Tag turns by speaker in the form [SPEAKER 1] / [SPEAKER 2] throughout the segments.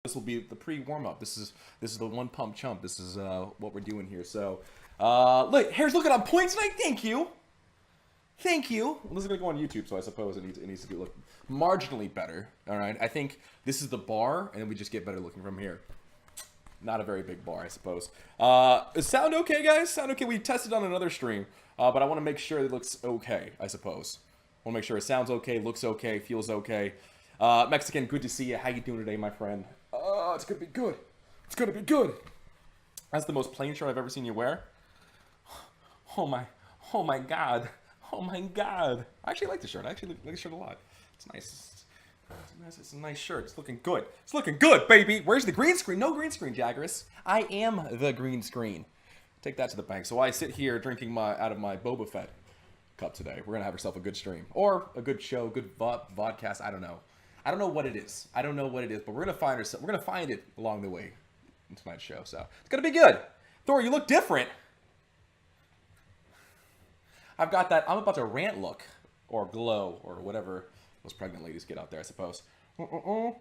[SPEAKER 1] This will be the pre-warm-up. This is the one pump chump. This is what we're doing here. So, look, hair's looking on point tonight. Thank you, thank you. Well, this is gonna go on YouTube, so I suppose it needs to be look marginally better. All right, I think this is the bar, and then we just get better looking from here. Not a very big bar, I suppose. Sound okay, guys? Sound okay? We tested on another stream, but I want to make sure it looks okay, I suppose. I want to make sure it sounds okay, looks okay, feels okay. Mexican, good to see you. How you doing today, my friend? It's gonna be good. It's gonna be good. That's the most plain shirt I've ever seen you wear. Oh my god. Oh my god. I actually like the shirt. I actually like the shirt a lot. It's nice. It's a nice shirt. It's looking good. It's looking good, baby. Where's the green screen? No green screen, Jaggerus. I am the green screen. Take that to the bank. So I sit here drinking out of my Boba Fett cup today. We're gonna have ourselves a good stream or a good show, good vodcast. I don't know. I don't know what it is. I don't know what it is, but we're gonna find ourselves. We're gonna find it along the way in tonight's show. So it's gonna be good. Thor, you look different. I've got that. I'm about to rant look or glow or whatever those pregnant ladies get out there, I suppose. Valerius,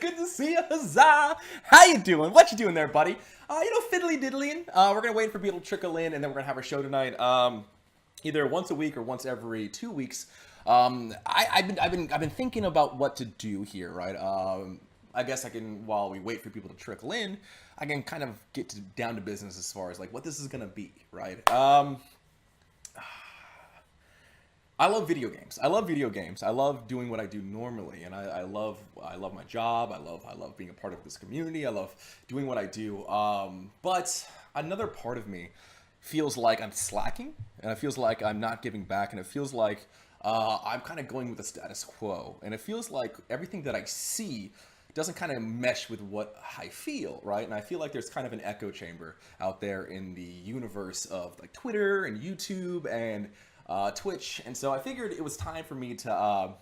[SPEAKER 1] good to see you. Huzzah! How you doing? What you doing there, buddy? Fiddly diddling. We're gonna wait for people to trickle in, and then we're gonna have our show tonight. Either once a week or once every 2 weeks. I've been thinking about what to do here, right? I guess I can, while we wait for people to trickle in, I can kind of get down to business as far as like what this is gonna be, right? I love video games. I love video games. I love doing what I do normally, and I love my job. I love being a part of this community. I love doing what I do. But another part of me feels like I'm slacking, and it feels like I'm not giving back, and it feels like I'm kind of going with the status quo, and it feels like everything that I see doesn't kind of mesh with what I feel, right? And I feel like there's kind of an echo chamber out there in the universe of like Twitter and YouTube and Twitch, and so I figured it was time for me to a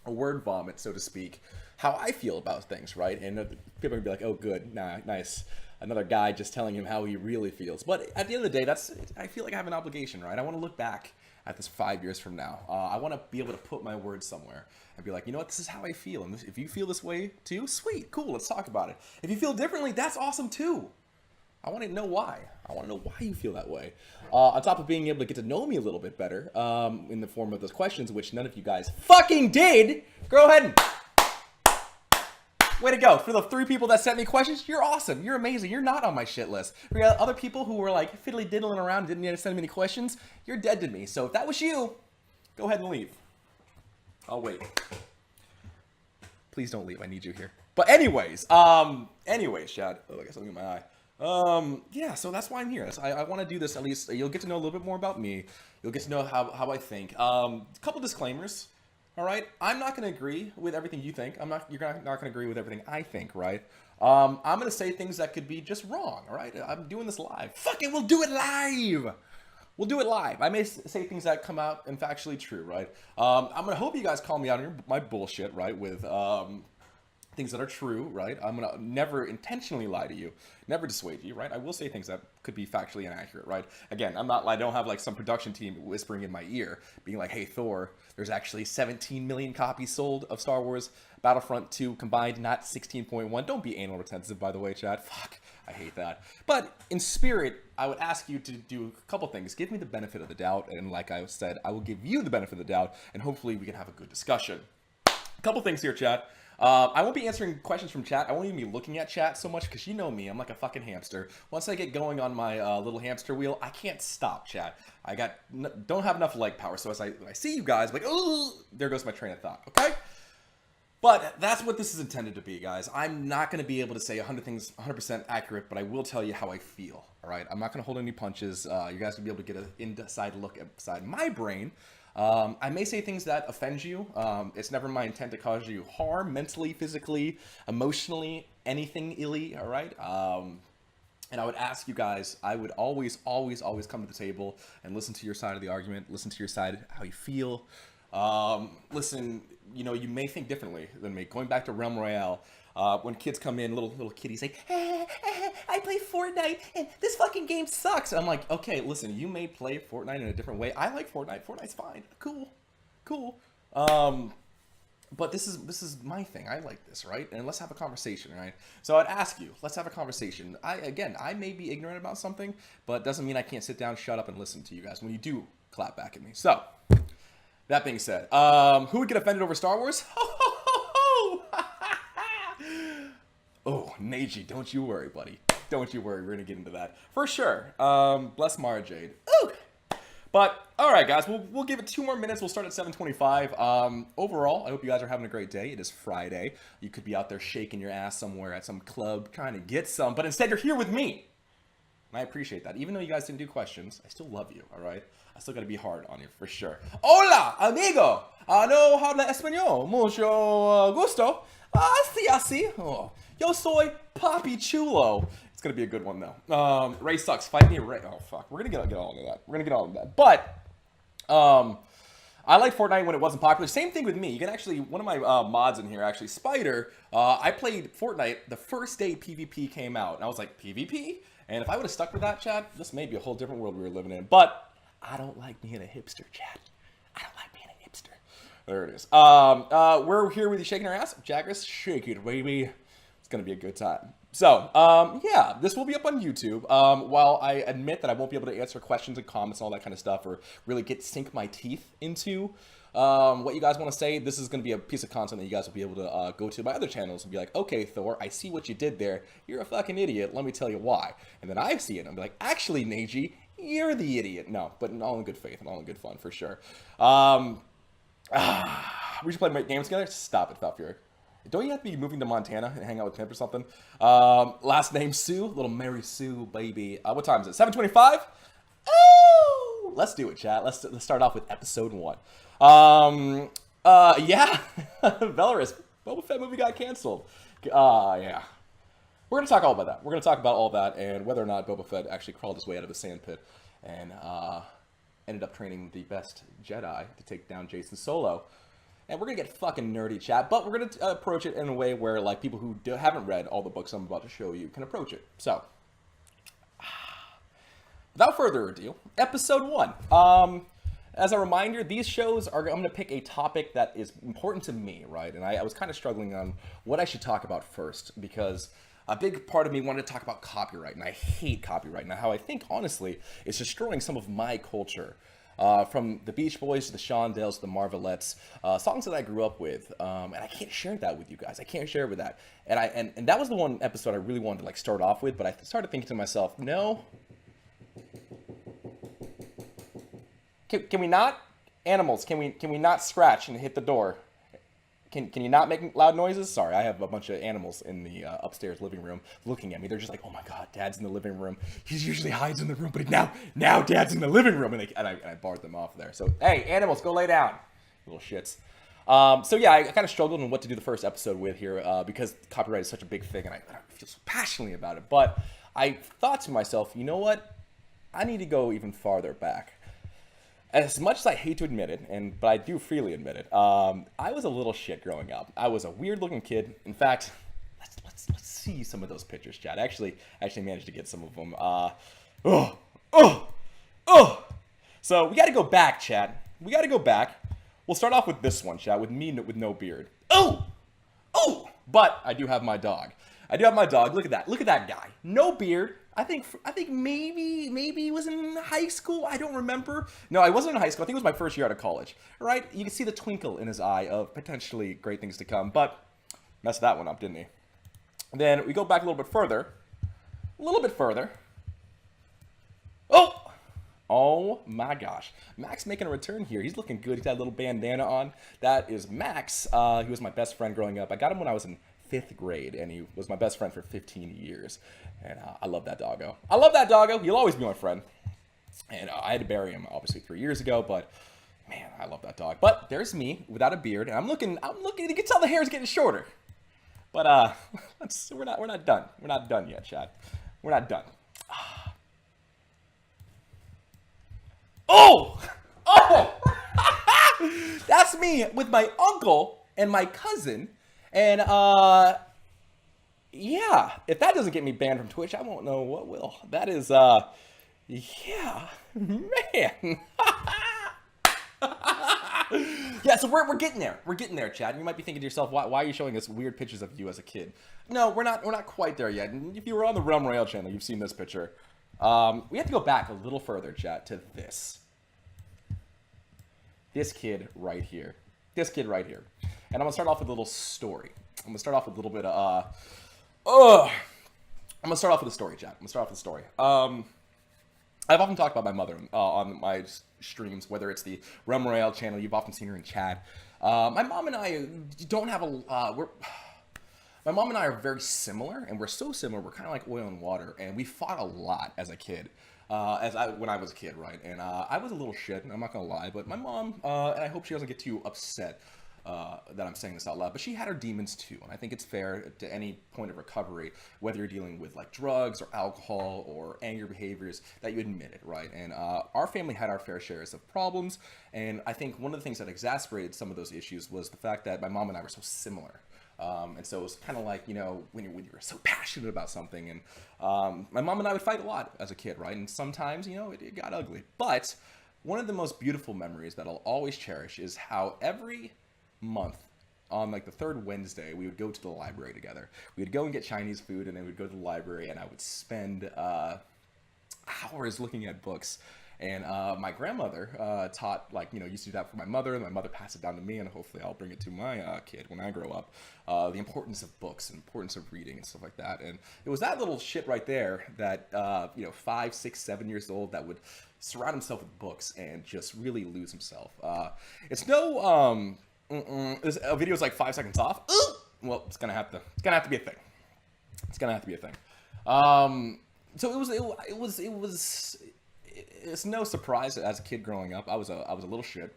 [SPEAKER 1] word vomit, so to speak, how I feel about things, right? And people are gonna be like, "Oh, good, nah, nice." Another guy just telling him how he really feels. But at the end of the day, I feel like I have an obligation, right? I want to look back at this 5 years from now. I want to be able to put my words somewhere and be like, you know what, this is how I feel. And if you feel this way too, sweet, cool, let's talk about it. If you feel differently, that's awesome too. I want to know why. I want to know why you feel that way. On top of being able to get to know me a little bit better in the form of those questions, which none of you guys fucking did. Go ahead and way to go. For the 3 people that sent me questions, you're awesome. You're amazing. You're not on my shit list. For the other people who were like fiddly diddling around, didn't send me any questions, you're dead to me. So if that was you, go ahead and leave. I'll wait. Please don't leave. I need you here. But anyways, Chad. Oh, I guess I'll get my eye. Yeah, so that's why I'm here. I want to do this at least. You'll get to know a little bit more about me. You'll get to know how I think. A couple disclaimers. All right, I'm not going to agree with everything you think. You're not going to agree with everything I think, right? I'm going to say things that could be just wrong, all right? I'm doing this live. Fuck it, we'll do it live. We'll do it live. I may say things that come out and factually true, right? I'm going to hope you guys call me out on my bullshit, right, with things that are true, right? I'm gonna never intentionally lie to you, never dissuade you, right? I will say things that could be factually inaccurate, right? Again, I don't have like some production team whispering in my ear, being like, hey, Thor, there's actually 17 million copies sold of Star Wars Battlefront 2 combined, not 16.1. Don't be anal retentive, by the way, Chad. Fuck, I hate that. But in spirit, I would ask you to do a couple things. Give me the benefit of the doubt, and like I said, I will give you the benefit of the doubt, and hopefully we can have a good discussion. A couple things here, Chad. I won't be answering questions from chat. I won't even be looking at chat so much because you know me. I'm like a fucking hamster. Once I get going on my little hamster wheel, I can't stop, chat. Don't have enough leg power. So when I see you guys, I'm like, oh, there goes my train of thought. Okay. But that's what this is intended to be, guys. I'm not going to be able to say 100 things 100% accurate, but I will tell you how I feel. All right. I'm not going to hold any punches. You guys will be able to get an inside look inside my brain. I may say things that offend you. It's never my intent to cause you harm, mentally, physically, emotionally, anything illy, all right? And I would ask you guys, I would always come to the table and listen to your side of the argument, listen to your side, how you feel. Listen, you may think differently than me. Going back to Realm Royale, when kids come in, little kiddies say, I play Fortnite and this fucking game sucks. I'm like, okay, listen, you may play Fortnite in a different way. I like Fortnite. Fortnite's fine. Cool. But this is my thing. I like this, right? And let's have a conversation, right? So I'd ask you, let's have a conversation. I may be ignorant about something, but it doesn't mean I can't sit down, shut up, and listen to you guys when you do clap back at me. So that being said, who would get offended over Star Wars? Oh, Neji, don't you worry, buddy. Don't you worry. We're gonna get into that for sure. Bless Mara Jade. Ooh. But all right, guys, we'll give it 2 more minutes. We'll start at 7:25. Overall, I hope you guys are having a great day. It is Friday. You could be out there shaking your ass somewhere at some club trying to get some, but instead you're here with me. And I appreciate that. Even though you guys didn't do questions, I still love you. All right. I still got to be hard on you for sure. Hola, amigo. No habla español. Mucho gusto. Así. Oh, yo soy Papi Chulo. It's gonna be a good one though. Ray sucks. Fight me, Ray. Oh fuck. We're gonna get all into that. We're gonna get all into that. But I liked Fortnite when it wasn't popular. Same thing with me. You can actually, one of my mods in here, actually, Spider. I played Fortnite the first day PvP came out, and I was like, PvP? And if I would have stuck with that, Chad, this may be a whole different world we were living in. But I don't like being a hipster, Chad. I don't like being a hipster. There it is. We're here with you shaking our ass. Jagras, shake it, baby. It's gonna be a good time. So, yeah, this will be up on YouTube. While I admit that I won't be able to answer questions and comments and all that kind of stuff, or really sink my teeth into what you guys want to say, this is going to be a piece of content that you guys will be able to go to my other channels and be like, okay, Thor, I see what you did there. You're a fucking idiot. Let me tell you why. And then I see it and I'm like, actually, Neji, you're the idiot. No, but all in good faith and all in good fun, for sure. We should play games together? Stop it, Falfier. Don't you have to be moving to Montana and hang out with Pimp or something? Last name Sue, little Mary Sue, baby. What time is it? 7:25? Oh, let's do it, chat. Let's start off with episode 1. Yeah, Belarus, Boba Fett movie got canceled. Yeah. We're gonna talk all about that. We're gonna talk about all that and whether or not Boba Fett actually crawled his way out of the sand pit and ended up training the best Jedi to take down Jason Solo. And we're going to get fucking nerdy, chat, but we're going to approach it in a way where, like, people who haven't read all the books I'm about to show you can approach it. So, without further ado, episode 1. As a reminder, these shows are, I'm going to pick a topic that is important to me, right? And I was kind of struggling on what I should talk about first, because a big part of me wanted to talk about copyright, and I hate copyright. Now, how I think, honestly, it's destroying some of my culture. From the Beach Boys to the Shondells to the Marvelettes, songs that I grew up with, and I can't share that with you guys. I can't share it with that, and that was the one episode I really wanted to like start off with. But I started thinking to myself, no, can we not animals? Can we not scratch and hit the door? Can you not make loud noises? Sorry, I have a bunch of animals in the upstairs living room looking at me. They're just like, oh my god, Dad's in the living room. He usually hides in the room, but now Dad's in the living room. And I barred them off there. So, hey, animals, go lay down, little shits. So yeah, I kind of struggled on what to do the first episode with here because copyright is such a big thing, and I feel so passionately about it. But I thought to myself, you know what? I need to go even farther back. As much as I hate to admit it, but I do freely admit it, I was a little shit growing up. I was a weird-looking kid. In fact, let's see some of those pictures, Chad. I actually managed to get some of them. So we got to go back, Chad. We got to go back. We'll start off with this one, Chad, with me with no beard. Oh! But I do have my dog. Look at that. Look at that guy. No beard. I think maybe he was in high school. I don't remember. No, I wasn't in high school. I think it was my first year out of college. Right? You can see the twinkle in his eye of potentially great things to come. But messed that one up, didn't he? And then we go back a little bit further. Oh my gosh. Max making a return here. He's looking good. He's got a little bandana on. That is Max. He was my best friend growing up. I got him when I was in 5th grade, and he was my best friend for 15 years. And I love that doggo. He'll always be my friend. And I had to bury him, obviously, 3 years ago, but man, I love that dog. But there's me without a beard, and I'm looking, you can tell the hair's getting shorter. But we're not done. We're not done yet, Chad. We're not done. Oh! That's me with my uncle and my cousin. And, yeah, if that doesn't get me banned from Twitch, I won't know what will. That is, yeah, man. Yeah, so we're getting there. We're getting there, Chad. And you might be thinking to yourself, why are you showing us weird pictures of you as a kid? No, we're not quite there yet. And if you were on the Realm Royale channel, you've seen this picture. We have to go back a little further, Chad, to this. This kid right here. This kid right here. And I'm gonna start off with a little story. I'm gonna start off with a little bit of I'm gonna start off with a story, Chad. I'm gonna start off with a story. I've often talked about my mother on my streams, whether it's the Realm Royale channel. You've often seen her in chat. My mom and I don't have my mom and I are very similar, and we're so similar. We're kind of like oil and water, and we fought a lot as a kid. When I was a kid, right? And I was a little shit. I'm not gonna lie, but my mom, and I hope she doesn't get too upset that I'm saying this out loud, but she had her demons too, and I think it's fair to any point of recovery, whether you're dealing with like drugs or alcohol or anger behaviors, that you admit it, right? And our family had our fair shares of problems, and I think one of the things that exacerbated some of those issues was the fact that my mom and I were so similar. And so it was kind of like, you know, when you were so passionate about something, and my mom and I would fight a lot as a kid, right? And sometimes, you know, it got ugly. But one of the most beautiful memories that I'll always cherish is how every month on like the third Wednesday, we would go to the library together. We would go and get Chinese food, and then we'd go to the library, and I would spend hours looking at books. And my grandmother taught, like, you know, used to do that for my mother, and my mother passed it down to me, and hopefully I'll bring it to my kid when I grow up. The importance of books and importance of reading and stuff like that. And it was that little shit right there that, you know, 5, 6, 7 years old that would surround himself with books and just really lose himself. It's no, this video's like 5 seconds off. Well, it's gonna have to be a thing. It's gonna have to be a thing. So it's no surprise that as a kid growing up, I was a little shit.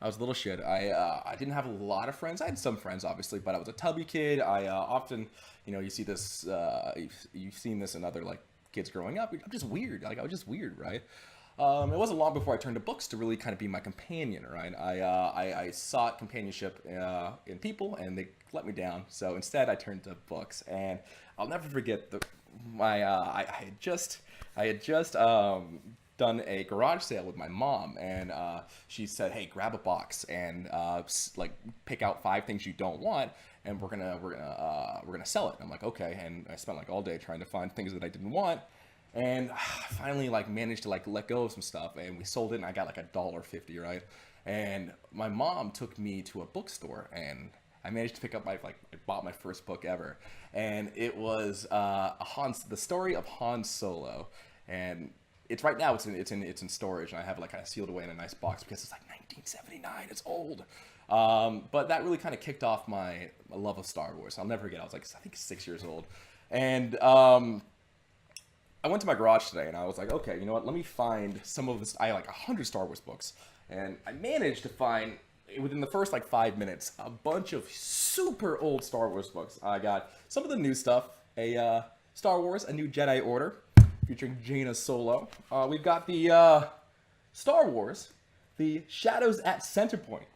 [SPEAKER 1] I didn't have a lot of friends. I had some friends, obviously, but I was a tubby kid. I often, you know, you see this, you've seen this in other like kids growing up. I'm just weird. Like I was just weird, right? It wasn't long before I turned to books to really kind of be my companion, right? I sought companionship in people, and they let me down. So instead, I turned to books, and I'll never forget I had just done a garage sale with my mom, and she said, "Hey, grab a box and like pick out 5 things you don't want, and we're gonna sell it." I'm like, "Okay," and I spent like all day trying to find things that I didn't want. And finally, like, managed to like let go of some stuff, and we sold it, and I got like $1.50, right? And my mom took me to a bookstore, and I managed to pick up I bought my first book ever, and it was the story of Han Solo, and it's right now it's in storage, and I have it like kind of sealed away in a nice box because it's like 1979, it's old. But that really kind of kicked off my love of Star Wars. I'll never forget. I was like, I think 6 years old, and I went to my garage today, and I was like, okay, you know what? Let me find some of this. I had like 100 Star Wars books, and I managed to find, within the first like 5 minutes, a bunch of super old Star Wars books. I got some of the new stuff, a Star Wars, A New Jedi Order, featuring Jaina Solo. We've got the Star Wars, The Shadows at Centerpoint,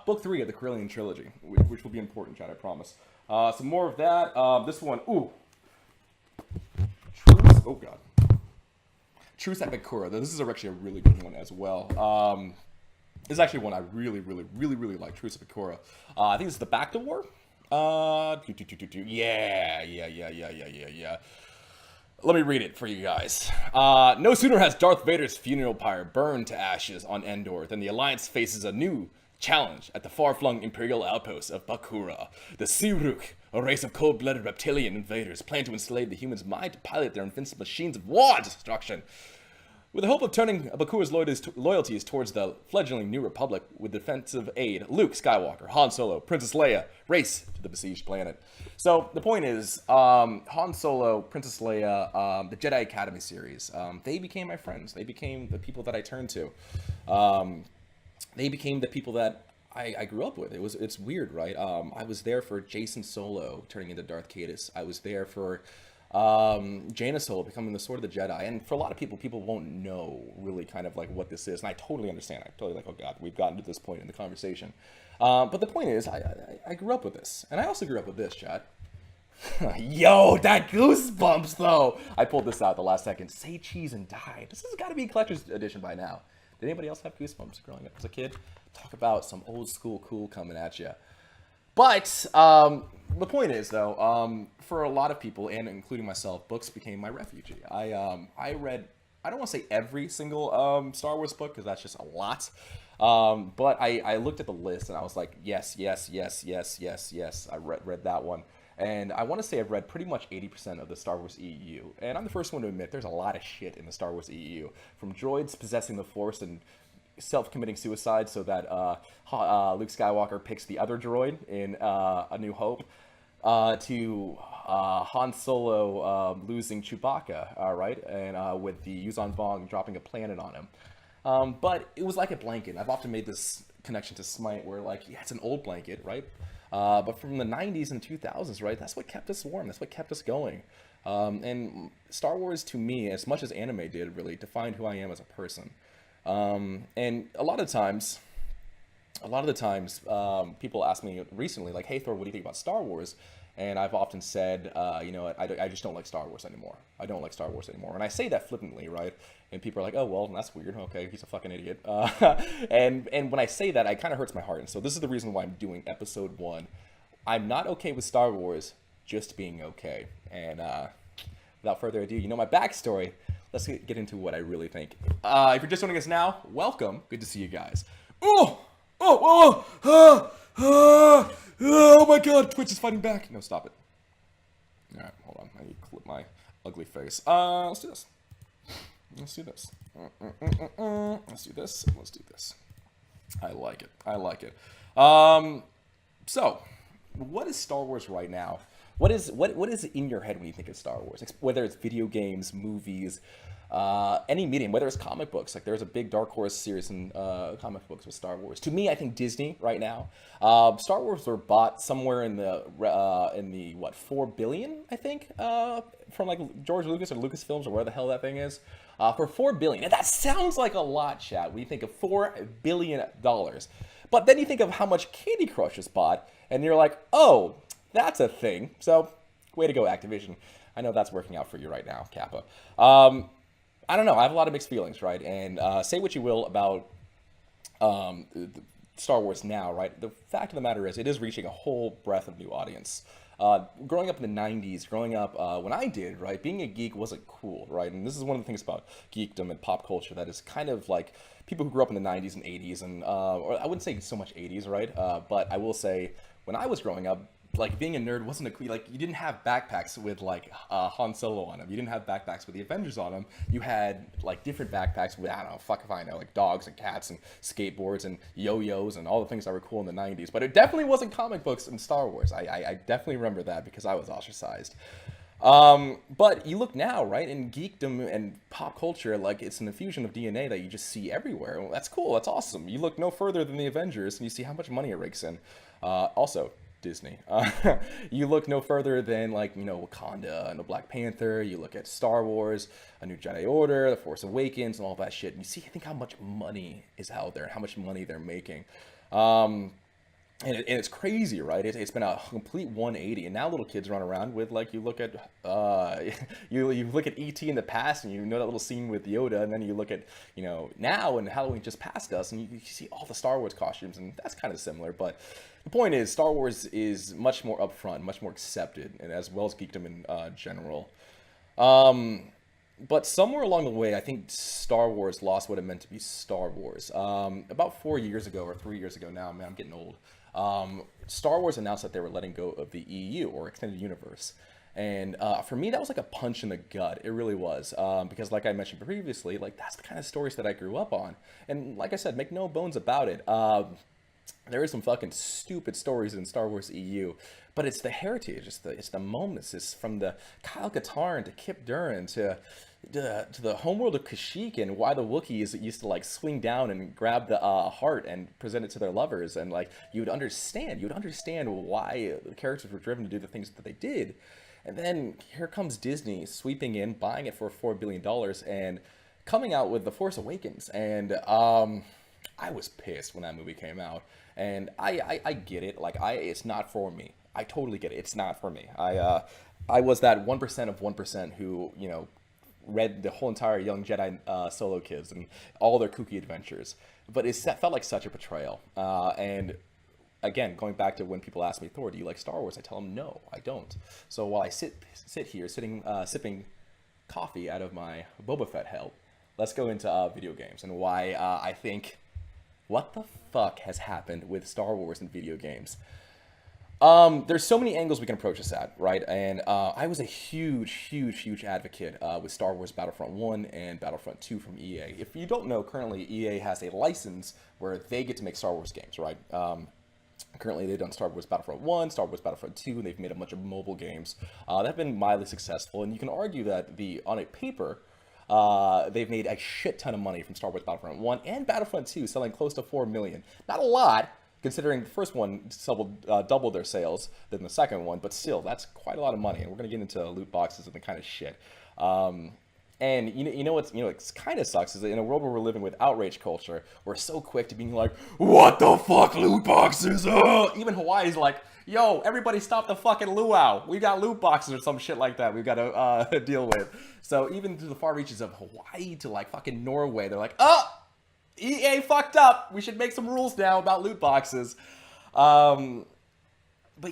[SPEAKER 1] book 3 of the Corellian trilogy, which will be important, Chad, I promise. Some more of that. This one, oh god, Truce at Bakura. This is actually a really good one as well. This is actually one I really like. Truce at Bakura. I think this is the Back to War. Yeah. Let me read it for you guys. No sooner has Darth Vader's funeral pyre burned to ashes on Endor than the Alliance faces a new challenge at the far-flung Imperial outpost of Bakura. The Siruk, a race of cold-blooded reptilian invaders, plan to enslave the humans' mind to pilot their invincible machines of war destruction. With the hope of turning Bakura's loyalties towards the fledgling New Republic with defensive aid, Luke Skywalker, Han Solo, Princess Leia race to the besieged planet. So the point is, Han Solo, Princess Leia, the Jedi Academy series, they became my friends. They became the people that I turned to. They became the people that I grew up with. It's weird, right? I was there for Jason Solo turning into Darth Caedus. I was there for Jaina Solo becoming the Sword of the Jedi. And for a lot of people won't know really kind of like what this is. And I totally understand. I'm totally like, oh god, we've gotten to this point in the conversation. But the point is, I grew up with this. And I also grew up with this, Chad. Yo, that goosebumps though. I pulled this out the last second. Say cheese and die. This has got to be a collector's edition by now. Did anybody else have goosebumps growing up as a kid? Talk about some old school cool coming at you. But the point is, though, for a lot of people, and including myself, books became my refuge. I read, I don't want to say every single Star Wars book, because that's just a lot. But I looked at the list and I was like, yes, yes, yes, yes, yes, yes. I read that one. And I want to say I've read pretty much 80% of the Star Wars EU. And I'm the first one to admit there's a lot of shit in the Star Wars EU. From droids possessing the Force and self-committing suicide so that Luke Skywalker picks the other droid in A New Hope, to Han Solo losing Chewbacca, right? And with the Yuuzhan Vong dropping a planet on him. But it was like a blanket. I've often made this connection to Smite where, like, yeah, it's an old blanket, right? But from the 90s and 2000s, right, that's what kept us warm. That's what kept us going. And Star Wars, to me, as much as anime did, really defined who I am as a person. And a lot of the times, people ask me recently, like, hey, Thor, what do you think about Star Wars? And I've often said, you know, I just don't like Star Wars anymore. I don't like Star Wars anymore. And I say that flippantly, right? And people are like, oh, well, that's weird. Okay, he's a fucking idiot. And when I say that, it kind of hurts my heart. And so this is the reason why I'm doing episode 1. I'm not okay with Star Wars just being okay. And without further ado, you know my backstory. Let's get into what I really think. If you're just joining us now, welcome. Good to see you guys. Oh my god, Twitch is fighting back. No, stop it. Alright, hold on. I need to clip my ugly face. Let's do this. Let's do this. Let's do this. Let's do this. I like it. I like it. So, what is Star Wars right now? What is in your head when you think of Star Wars? Whether it's video games, movies, any medium, whether it's comic books. Like there's a big Dark Horse series in comic books with Star Wars. To me, I think Disney right now. Star Wars were bought somewhere in the what, 4 billion, I think, from like George Lucas or Lucasfilms or where the hell that thing is, for 4 billion. And that sounds like a lot, chat. When you think of $4 billion, but then you think of how much Candy Crush is bought, and you're like, oh, that's a thing. So, way to go, Activision. I know that's working out for you right now, Kappa. I don't know. I have a lot of mixed feelings, right? And say what you will about Star Wars now, right? The fact of the matter is, it is reaching a whole breadth of new audience. Growing up in the 90s, growing up when I did, right, being a geek wasn't cool, right? And this is one of the things about geekdom and pop culture that is kind of like people who grew up in the 90s and 80s, and or I wouldn't say so much 80s, right? But I will say, when I was growing up, like being a nerd wasn't like you didn't have backpacks with like Han Solo on them. You didn't have backpacks with the Avengers on them. You had like different backpacks with, I don't know, fuck if I know, like dogs and cats and skateboards and yo-yos and all the things that were cool in the 90s. But it definitely wasn't comic books and Star Wars. I definitely remember that because I was ostracized. But you look now, right, in geekdom and pop culture, like it's an infusion of DNA that you just see everywhere. Well, that's cool. That's awesome. You look no further than the Avengers and you see how much money it rakes in. Also, Disney. You look no further than, like, you know, Wakanda and the Black Panther. You look at Star Wars, A New Jedi Order, The Force Awakens, and all that shit. And you see, I think how much money is out there and how much money they're making. And it's crazy, right? It's been a complete 180, and now little kids run around with, like, you look at you look at E.T. in the past, and you know that little scene with Yoda, and then you look at, you know, now, and Halloween just passed us, and you see all the Star Wars costumes, and that's kind of similar. But the point is, Star Wars is much more upfront, much more accepted, and as well as geekdom in general. But somewhere along the way, I think Star Wars lost what it meant to be Star Wars. About 4 years ago, or 3 years ago now, man, I'm getting old. Star Wars announced that they were letting go of the EU, or Extended Universe. And for me, that was like a punch in the gut. It really was. Because like I mentioned previously, like that's the kind of stories that I grew up on. And like I said, make no bones about it. There is some fucking stupid stories in Star Wars EU, but it's the heritage, it's the moments. It's from the Kyle Katarn to Kip Duran to the homeworld of Kashyyyk, and why the Wookiees used to like swing down and grab the heart and present it to their lovers, and like you would understand why the characters were driven to do the things that they did. And then here comes Disney sweeping in, buying it for $4 billion, and coming out with The Force Awakens. And I was pissed when that movie came out, and I get it. Like it's not for me. I totally get it. It's not for me. I was that 1% of 1% who, you know, read the whole entire Young Jedi Solo kids and all their kooky adventures. But felt like such a betrayal. And again, going back to when people ask me, Thor, do you like Star Wars? I tell them, no, I don't. So while I sit here, sipping coffee out of my Boba Fett hell, let's go into video games and why I think, what the fuck has happened with Star Wars and video games? There's so many angles we can approach this at, right? And I was a huge advocate with Star Wars Battlefront 1 and Battlefront 2 from EA. If you don't know, currently EA has a license where they get to make Star Wars games, right? Currently, they've done Star Wars Battlefront 1, Star Wars Battlefront 2, and they've made a bunch of mobile games that have been mildly successful. And you can argue that on a paper, they've made a shit ton of money from Star Wars Battlefront 1 and Battlefront 2, selling close to 4 million. Not a lot, considering the first one doubled their sales than the second one, but still, that's quite a lot of money. And we're going to get into loot boxes and the kind of shit. And you know what's kind of sucks is that in a world where we're living with outrage culture, we're so quick to being like, what the fuck, loot boxes? Even Hawaii's like, yo, everybody stop the fucking luau. We got loot boxes or some shit like that we've got to deal with. So even to the far reaches of Hawaii to like fucking Norway, they're like, EA fucked up. We should make some rules now about loot boxes. But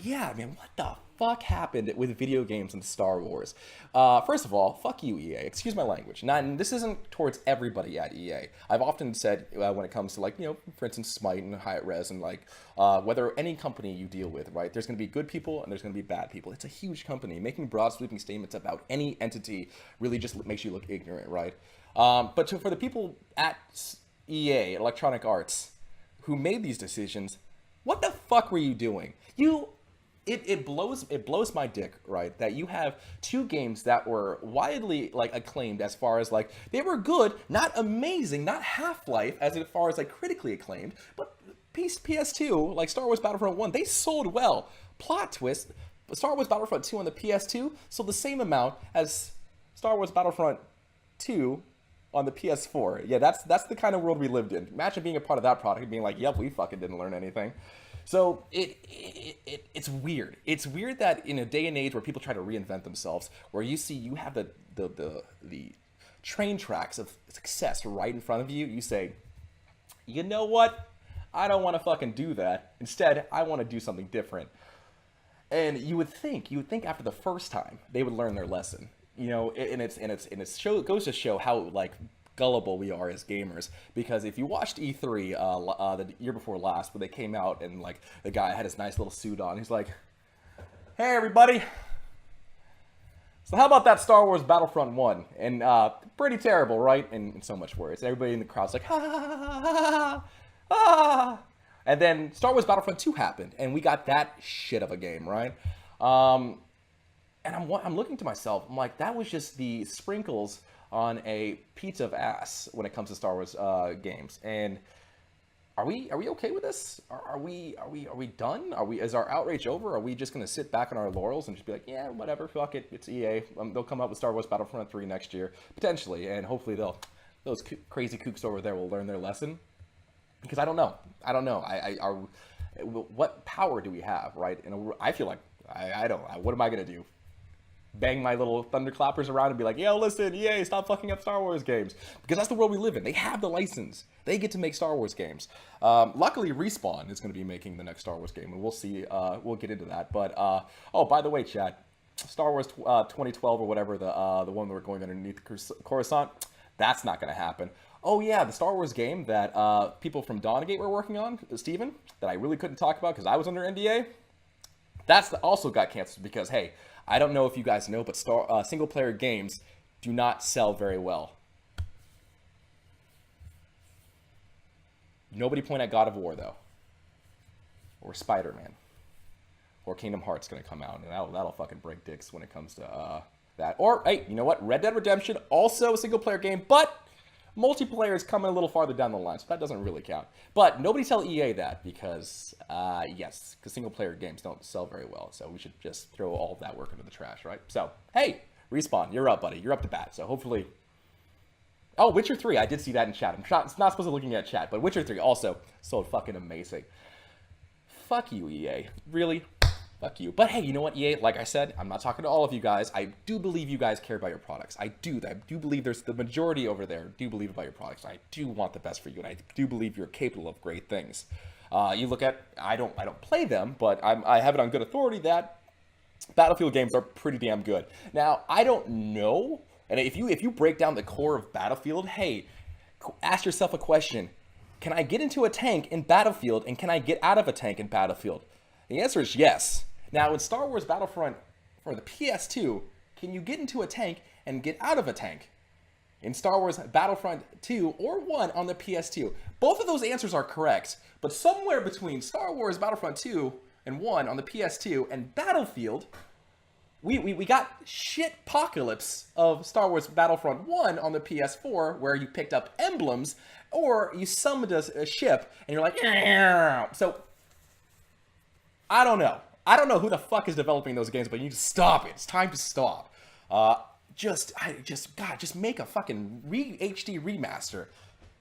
[SPEAKER 1] yeah, man, what the fuck happened with video games and Star Wars? First of all, fuck you, EA. Excuse my language. This isn't towards everybody at EA. I've often said when it comes to like, for instance, Smite and Hi-Rez and like whether any company you deal with, right? There's going to be good people and there's going to be bad people. It's a huge company. Making broad sweeping statements about any entity really just makes you look ignorant, right? But for the people at EA, Electronic Arts, who made these decisions, what the fuck were you doing? It blows my dick, right, that you have two games that were widely like acclaimed as far as like they were good, not amazing, not Half-Life as far as like critically acclaimed, but PS2 like Star Wars Battlefront 1, they sold well. Plot twist, Star Wars Battlefront 2 on the PS2 sold the same amount as Star Wars Battlefront 2 on the PS4. Yeah, that's the kind of world we lived in. Imagine being a part of that product and being like, yep, we fucking didn't learn anything. So it's weird. It's weird that in a day and age where people try to reinvent themselves, where you have the train tracks of success right in front of you, you say, you know what? I don't want to fucking do that. Instead, I want to do something different. And you would think after the first time they would learn their lesson. And it goes to show how like gullible we are as gamers, because if you watched E3 the year before last when they came out and like the guy had his nice little suit on, he's like, hey everybody, so how about that Star Wars Battlefront 1? And pretty terrible, right? And so much worse. Everybody in the crowd's like, ha ha ha ha ha ha ha. And then Star Wars Battlefront 2 happened and we got that shit of a game, right? And I'm looking to myself, I'm like, that was just the sprinkles on a pizza of ass when it comes to Star Wars games. And are we okay with this? Are we done? Is our outrage over? Are we just gonna sit back on our laurels and just be like, yeah, whatever, fuck it, it's EA. They'll come out with Star Wars Battlefront 3 next year, potentially, and hopefully those crazy kooks over there will learn their lesson. Because I don't know. What power do we have, right? And I feel like I don't. What am I gonna do? Bang my little thunderclappers around and be like, yo, listen, EA, stop fucking up Star Wars games. Because that's the world we live in. They have the license. They get to make Star Wars games. Luckily, Respawn is going to be making the next Star Wars game, and we'll see. We'll get into that. But, oh, by the way, chat, Star Wars 2012 or whatever, the one we're going underneath Coruscant, that's not going to happen. Oh, yeah, the Star Wars game that people from Dawngate were working on, Steven, that I really couldn't talk about because I was under NDA, that's also got canceled because, hey, I don't know if you guys know, but single-player games do not sell very well. Nobody point at God of War, though. Or Spider-Man. Or Kingdom Hearts going to come out, and that'll fucking break dicks when it comes to that. Or, hey, you know what? Red Dead Redemption, also a single-player game, but multiplayer is coming a little farther down the line, so that doesn't really count. But nobody tell EA that because, yes, because single-player games don't sell very well, so we should just throw all of that work into the trash, right? So, hey, Respawn, you're up, buddy. You're up to bat, so hopefully... Oh, Witcher 3, I did see that in chat. I'm not supposed to be looking at chat, but Witcher 3 also sold fucking amazing. Fuck you, EA. Really? Fuck you. But hey, you know what, EA? Like I said, I'm not talking to all of you guys. I do believe you guys care about your products. I do believe there's the majority over there do believe about your products. I do want the best for you, and I do believe you're capable of great things. You look at, I don't play them, but I have it on good authority that Battlefield games are pretty damn good. Now, I don't know, and if you break down the core of Battlefield, hey, ask yourself a question. Can I get into a tank in Battlefield, and can I get out of a tank in Battlefield? The answer is yes. Now, in Star Wars Battlefront for the PS2, can you get into a tank and get out of a tank? In Star Wars Battlefront 2 or 1 on the PS2, both of those answers are correct, but somewhere between Star Wars Battlefront 2 and 1 on the PS2 and Battlefield, we got shit apocalypse of Star Wars Battlefront 1 on the PS4, where you picked up emblems, or you summoned a ship, and you're like, "Argh." So, I don't know. I don't know who the fuck is developing those games, but you need to stop it. It's time to stop. Just make a fucking HD remaster,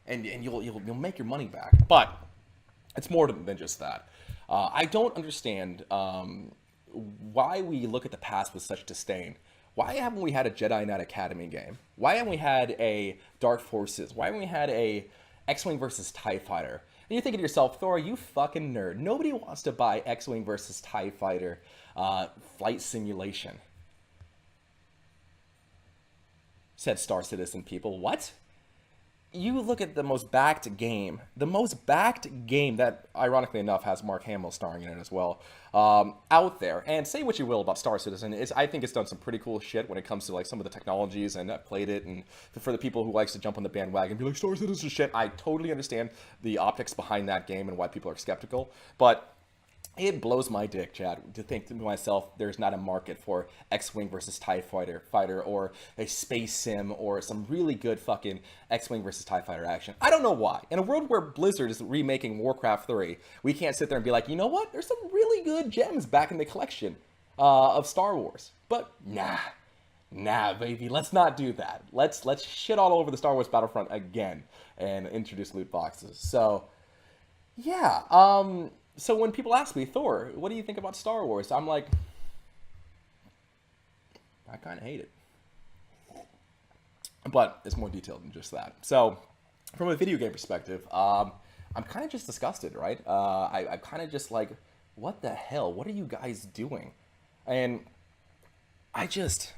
[SPEAKER 1] and you'll make your money back. But it's more than just that. I don't understand why we look at the past with such disdain. Why haven't we had a Jedi Knight Academy game? Why haven't we had a Dark Forces? Why haven't we had a X-Wing versus TIE Fighter? And you're thinking to yourself, Thor, you fucking nerd. Nobody wants to buy X-Wing versus TIE Fighter flight simulation. Said Star Citizen people. What? You look at the most backed game that, ironically enough, has Mark Hamill starring in it as well, out there. And say what you will about Star Citizen, I think it's done some pretty cool shit when it comes to like some of the technologies, and I've played it. And for the people who likes to jump on the bandwagon and be like, Star Citizen shit, I totally understand the optics behind that game and why people are skeptical. But it blows my dick, Chad, to think to myself there's not a market for X-Wing versus TIE Fighter, or a space sim, or some really good fucking X-Wing versus TIE Fighter action. I don't know why. In a world where Blizzard is remaking Warcraft 3, we can't sit there and be like, you know what? There's some really good gems back in the collection of Star Wars. But nah, baby, let's not do that. Let's shit all over the Star Wars Battlefront again and introduce loot boxes. So, yeah, So when people ask me, Thor, what do you think about Star Wars? I'm like, I kind of hate it. But it's more detailed than just that. So from a video game perspective, I'm kind of just disgusted, right? I'm kind of just like, what the hell? What are you guys doing? And I just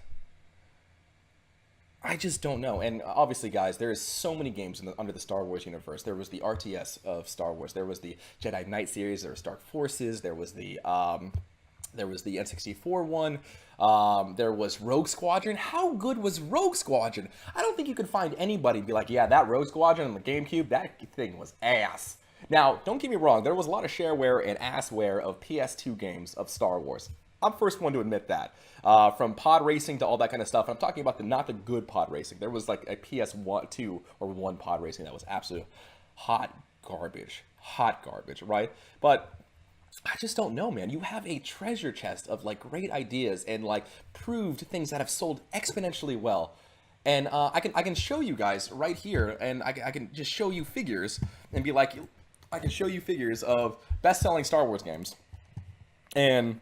[SPEAKER 1] don't know. And obviously, guys, there is so many games under the Star Wars universe. There was the RTS of Star Wars. There was the Jedi Knight series. There was Dark Forces. There was the N64 one. There was Rogue Squadron. How good was Rogue Squadron? I don't think you could find anybody be like, yeah, that Rogue Squadron on the GameCube, that thing was ass. Now, don't get me wrong. There was a lot of shareware and assware of PS2 games of Star Wars. I'm the first one to admit that. From pod racing to all that kind of stuff. And I'm talking about not the good pod racing. There was like a PS1, 2, or 1 pod racing that was absolute hot garbage, right? But I just don't know, man. You have a treasure chest of like great ideas and like proved things that have sold exponentially well. And I can show you guys right here, and I can just show you figures and be like, I can show you figures of best-selling Star Wars games. And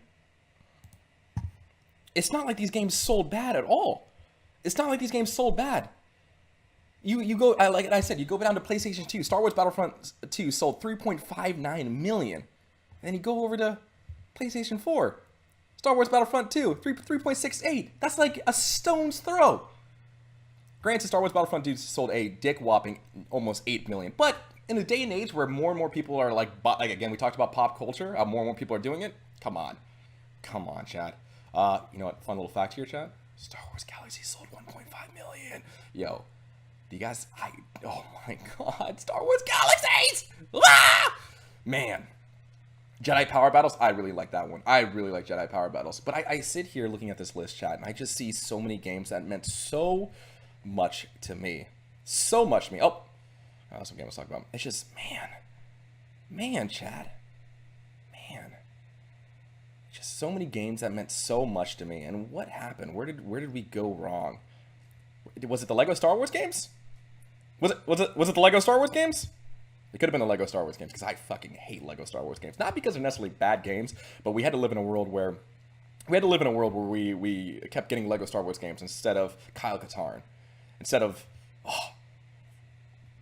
[SPEAKER 1] it's not like these games sold bad at all. It's not like these games sold bad. You go, like I said, you go down to PlayStation 2. Star Wars Battlefront 2 sold 3.59 million. And then you go over to PlayStation 4. Star Wars Battlefront 2, 3.68. That's like a stone's throw. Granted, Star Wars Battlefront 2 sold a dick whopping almost 8 million. But in a day and age where more and more people are like again, we talked about pop culture, more and more people are doing it. Come on, Chad. You know what? Fun little fact here, Chad. Star Wars Galaxy sold 1.5 million. Yo, do you guys? Oh my God, Star Wars Galaxies! Ah! Man, Jedi Power Battles. I really like that one. I really like Jedi Power Battles. But I sit here looking at this list, Chad, and I just see so many games that meant so much to me. So much to me. Oh, that's what game I was talking about. It's just, man, Chad. Man. Just so many games that meant so much to me. And what happened? Where did we go wrong? Was it the Lego Star Wars games? Was it the Lego Star Wars games? It could have been the Lego Star Wars games because I fucking hate Lego Star Wars games. Not because they're necessarily bad games, but we had to live in a world where we kept getting Lego Star Wars games instead of Kyle Katarn, instead of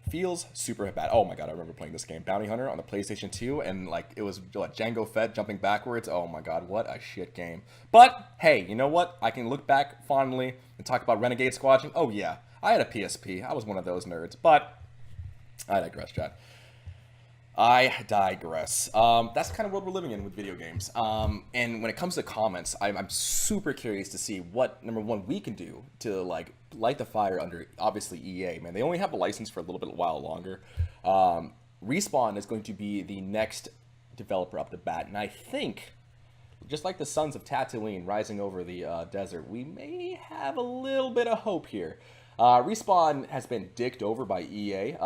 [SPEAKER 1] feels super bad. Oh my god, I remember playing this game, Bounty Hunter, on the PlayStation 2, and like it was what, Django Fett jumping backwards. Oh my god, what a shit game. But hey, you know what? I can look back fondly and talk about Renegade Squadron. Oh yeah, I had a PSP. I was one of those nerds. But I digress, Chad. I digress. That's the kind of world we're living in with video games. And when it comes to comments, I'm super curious to see what, number one, we can do to like light the fire under, obviously, EA. Man, they only have a license for a little bit while longer. Respawn is going to be the next developer up the bat, and I think, just like the Sons of Tatooine rising over the desert, we may have a little bit of hope here. Respawn has been dicked over by EA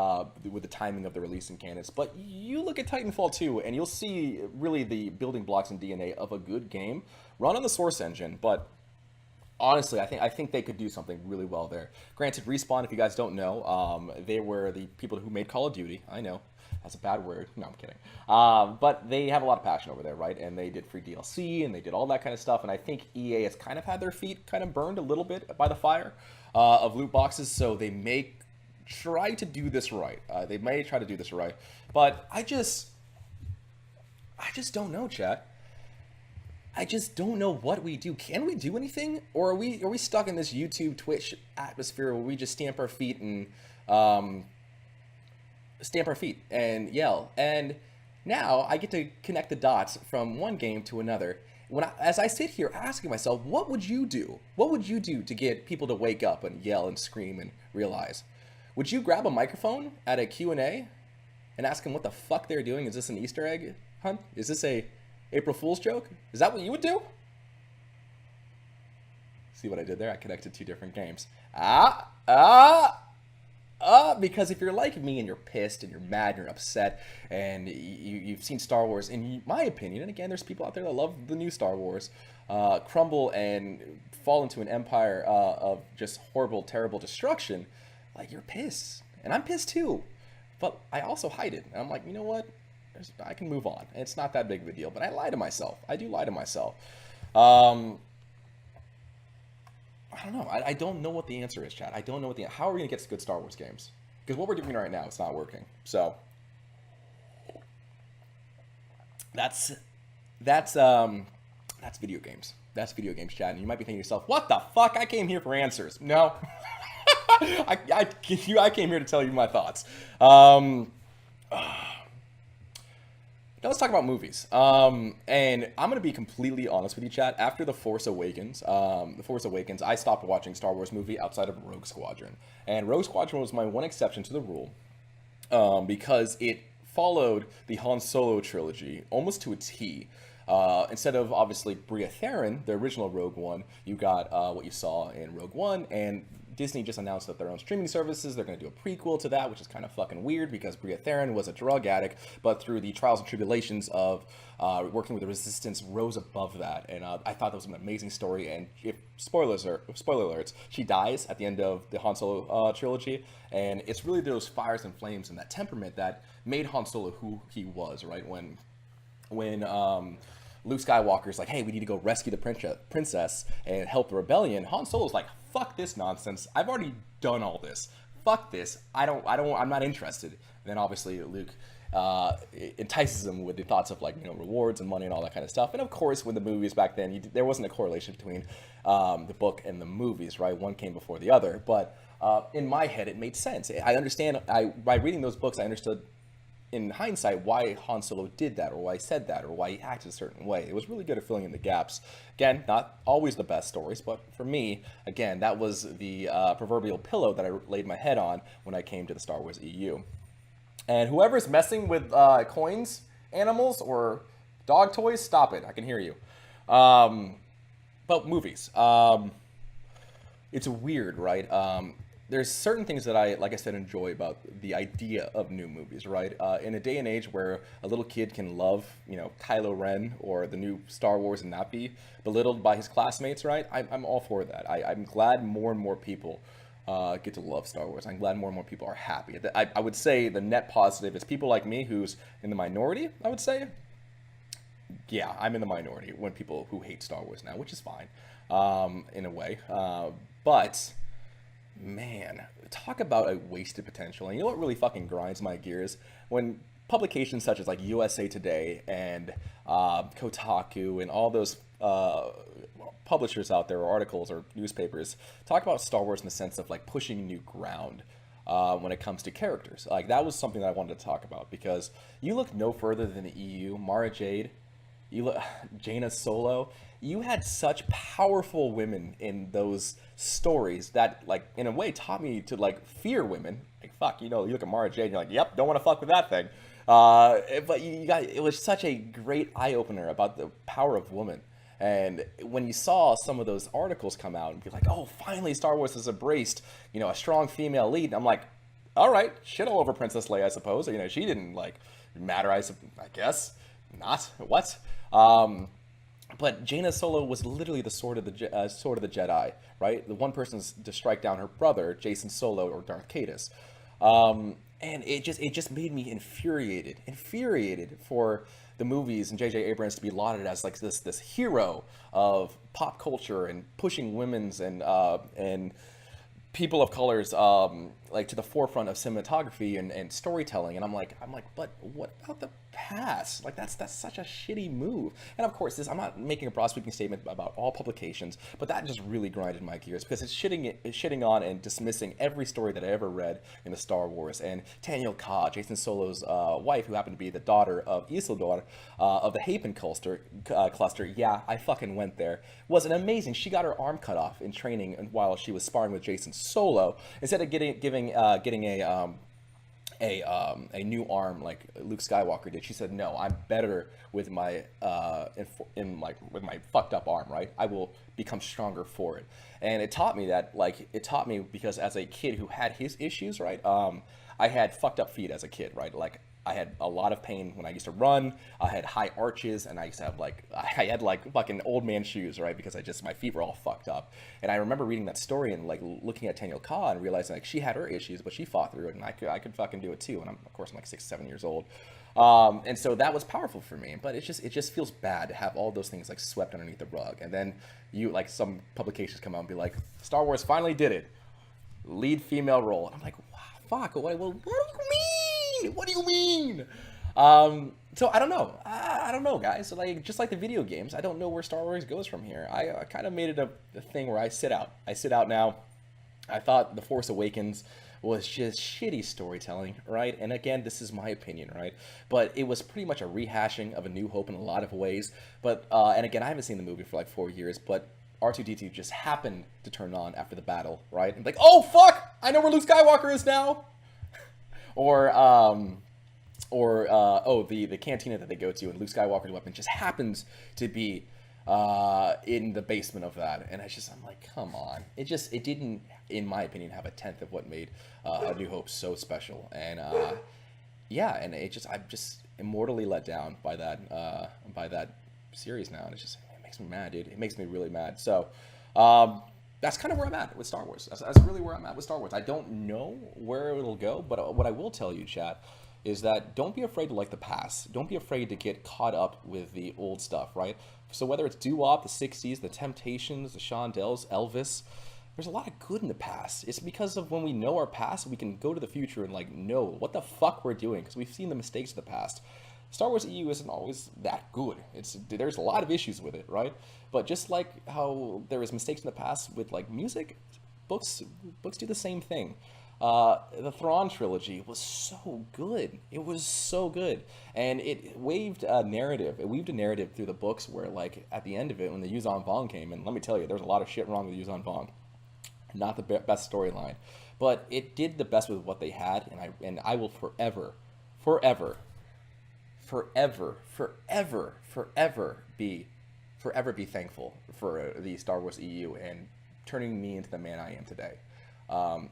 [SPEAKER 1] with the timing of the release in canons, but you look at Titanfall 2 and you'll see really the building blocks and DNA of a good game run on the Source engine. But honestly, I think they could do something really well there. Granted, Respawn, if you guys don't know, they were the people who made Call of Duty. I know, that's a bad word. No, I'm kidding. But they have a lot of passion over there, right? And they did free DLC and they did all that kind of stuff. And I think EA has kind of had their feet kind of burned a little bit by the fire of loot boxes, so they may try to do this right. But I just don't know, chat. I just don't know what we do. Can we do anything, or are we stuck in this YouTube, Twitch atmosphere where we just stamp our feet and yell? And now I get to connect the dots from one game to another. As I sit here asking myself, what would you do? What would you do to get people to wake up and yell and scream and realize? Would you grab a microphone at a Q&A and ask them what the fuck they're doing? Is this an Easter egg hunt? Is this a April Fool's joke? Is that what you would do? See what I did there? I connected two different games. Because if you're like me and you're pissed and you're mad and you're upset and you've seen Star Wars, in my opinion, and again, there's people out there that love the new Star Wars, crumble and fall into an empire of just horrible, terrible destruction, like, you're pissed. And I'm pissed too. But I also hide it. And I'm like, you know what? I can move on. It's not that big of a deal. But I lie to myself. I do lie to myself. I don't know. I don't know what the answer is, Chad. I don't know what how are we gonna get to good Star Wars games? Because what we're doing right now, it's not working. So that's video games. That's video games, Chad. And you might be thinking to yourself, what the fuck? I came here for answers. No. I came here to tell you my thoughts. Now let's talk about movies. And I'm going to be completely honest with you, chat. After The Force Awakens, I stopped watching Star Wars movie outside of Rogue Squadron. And Rogue Squadron was my one exception to the rule because it followed the Han Solo trilogy almost to a T. Instead of, obviously, Bria Theron, the original Rogue One, you got what you saw in Rogue One, and Disney just announced that their own streaming services, they're going to do a prequel to that, which is kind of fucking weird because Bria Theron was a drug addict, but through the trials and tribulations of working with the Resistance, rose above that. And I thought that was an amazing story. And spoiler alerts, she dies at the end of the Han Solo trilogy, and it's really those fires and flames and that temperament that made Han Solo who he was, right? When Luke Skywalker's like, hey, we need to go rescue the princess and help the rebellion, Han Solo's like, fuck this nonsense. I've already done all this. Fuck this. I'm not interested. And then obviously Luke entices him with the thoughts of, like, you know, rewards and money and all that kind of stuff. And of course, when the movies back then, there wasn't a correlation between the book and the movies, right? One came before the other. But in my head, it made sense. I understand. By reading those books, I understood in hindsight why Han Solo did that, or why he said that, or why he acted a certain way. It was really good at filling in the gaps. Again, not always the best stories, but for me, again, that was the proverbial pillow that I laid my head on when I came to the Star Wars EU. And whoever's messing with coins, animals, or dog toys, stop it. I can hear you. But movies. It's weird, right? There's certain things that I, like I said, enjoy about the idea of new movies, right? In a day and age where a little kid can love, you know, Kylo Ren or the new Star Wars and not be belittled by his classmates, right? I'm all for that. I'm glad more and more people get to love Star Wars. I'm glad more and more people are happy. I would say the net positive is people like me, who's in the minority. I would say, yeah, I'm in the minority when people who hate Star Wars now, which is fine, in a way. But man, talk about a wasted potential. And you know what really fucking grinds my gears? When publications such as like USA Today and Kotaku and all those publishers out there, or articles or newspapers, talk about Star Wars in the sense of like pushing new ground when it comes to characters. Like that was something that I wanted to talk about, because you look no further than the EU, Mara Jade, you look, Jaina Solo. You had such powerful women in those stories that, like, in a way, taught me to like fear women. Like, fuck, you know, you look at Mara Jade, and you're like, yep, don't want to fuck with that thing. But you got, it was such a great eye opener about the power of women. And when you saw some of those articles come out and be like, oh, finally Star Wars has embraced, you know, a strong female lead, and I'm like, all right, shit all over Princess Leia, I suppose. You know, she didn't like matter, I guess. Not what. But Jaina Solo was literally the sword of the Jedi, right? The one person to strike down her brother, Jason Solo, or Darth Caedus. And it just made me infuriated for the movies and J.J. Abrams to be lauded as like this hero of pop culture and pushing women's and people of colors like to the forefront of cinematography and storytelling. And I'm like, but what about the past? Like that's such a shitty move. And of course, I'm not making a broad sweeping statement about all publications, but that just really grinded my gears, because it's shitting on and dismissing every story that I ever read in the Star Wars. And Daniel Ka, Jason Solo's wife, who happened to be the daughter of Isildur of the Hapen cluster, yeah, I fucking went there, was an amazing. She got her arm cut off in training and while she was sparring with Jason Solo, instead of getting a new arm like Luke Skywalker did. She said, no, I'm better with my with my fucked up arm, right? I will become stronger for it. And it taught me that, because as a kid who had his issues, right? I had fucked up feet as a kid, right? Like I had a lot of pain when I used to run. I had high arches, and I used to have I had fucking old man shoes, right? Because my feet were all fucked up. And I remember reading that story and like looking at Daniel Ka and realizing like she had her issues, but she fought through it, and I could fucking do it too. And of course I'm like 6, 7 years old. And so that was powerful for me, but it just feels bad to have all those things like swept underneath the rug. And then some publications come out and be like, Star Wars finally did it, lead female role. And I'm like, wow, fuck, what do you mean? What do you mean? So I don't know. I don't know, guys. So like, just like the video games, I don't know where Star Wars goes from here. I kind of made it a thing where I sit out now. I thought The Force Awakens was just shitty storytelling, right? And again, this is my opinion, right? But it was pretty much a rehashing of A New Hope in a lot of ways. But and again, I haven't seen the movie for like 4 years, but R2-D2 just happened to turn on after the battle, right? And like, oh fuck, I know where Luke Skywalker is now. Or the cantina that they go to, and Luke Skywalker's weapon just happens to be in the basement of that. And I'm like, come on. It didn't, in my opinion, have a tenth of what made A New Hope so special. And yeah, and I'm just immortally let down by that series now. And it makes me mad, dude. It makes me really mad. So that's kind of where I'm at with Star Wars. That's really where I'm at with Star Wars. I don't know where it'll go, but what I will tell you, chat, is that don't be afraid to like the past. Don't be afraid to get caught up with the old stuff, right? So whether it's doo-wop, the 60s, the Temptations, the Shondells, Elvis, there's a lot of good in the past. It's because of when we know our past, we can go to the future and like know what the fuck we're doing, because we've seen the mistakes of the past. Star Wars EU isn't always that good. There's a lot of issues with it, right? But just like how there was mistakes in the past with like music, books do the same thing. The Thrawn trilogy was so good. It was so good, and it weaved a narrative. It weaved a narrative through the books where, like, at the end of it, when the Yuuzhan Vong came, and let me tell you, there's a lot of shit wrong with Yuuzhan Vong. Not the best storyline, but it did the best with what they had, and I will forever be thankful for the Star Wars EU and turning me into the man I am today.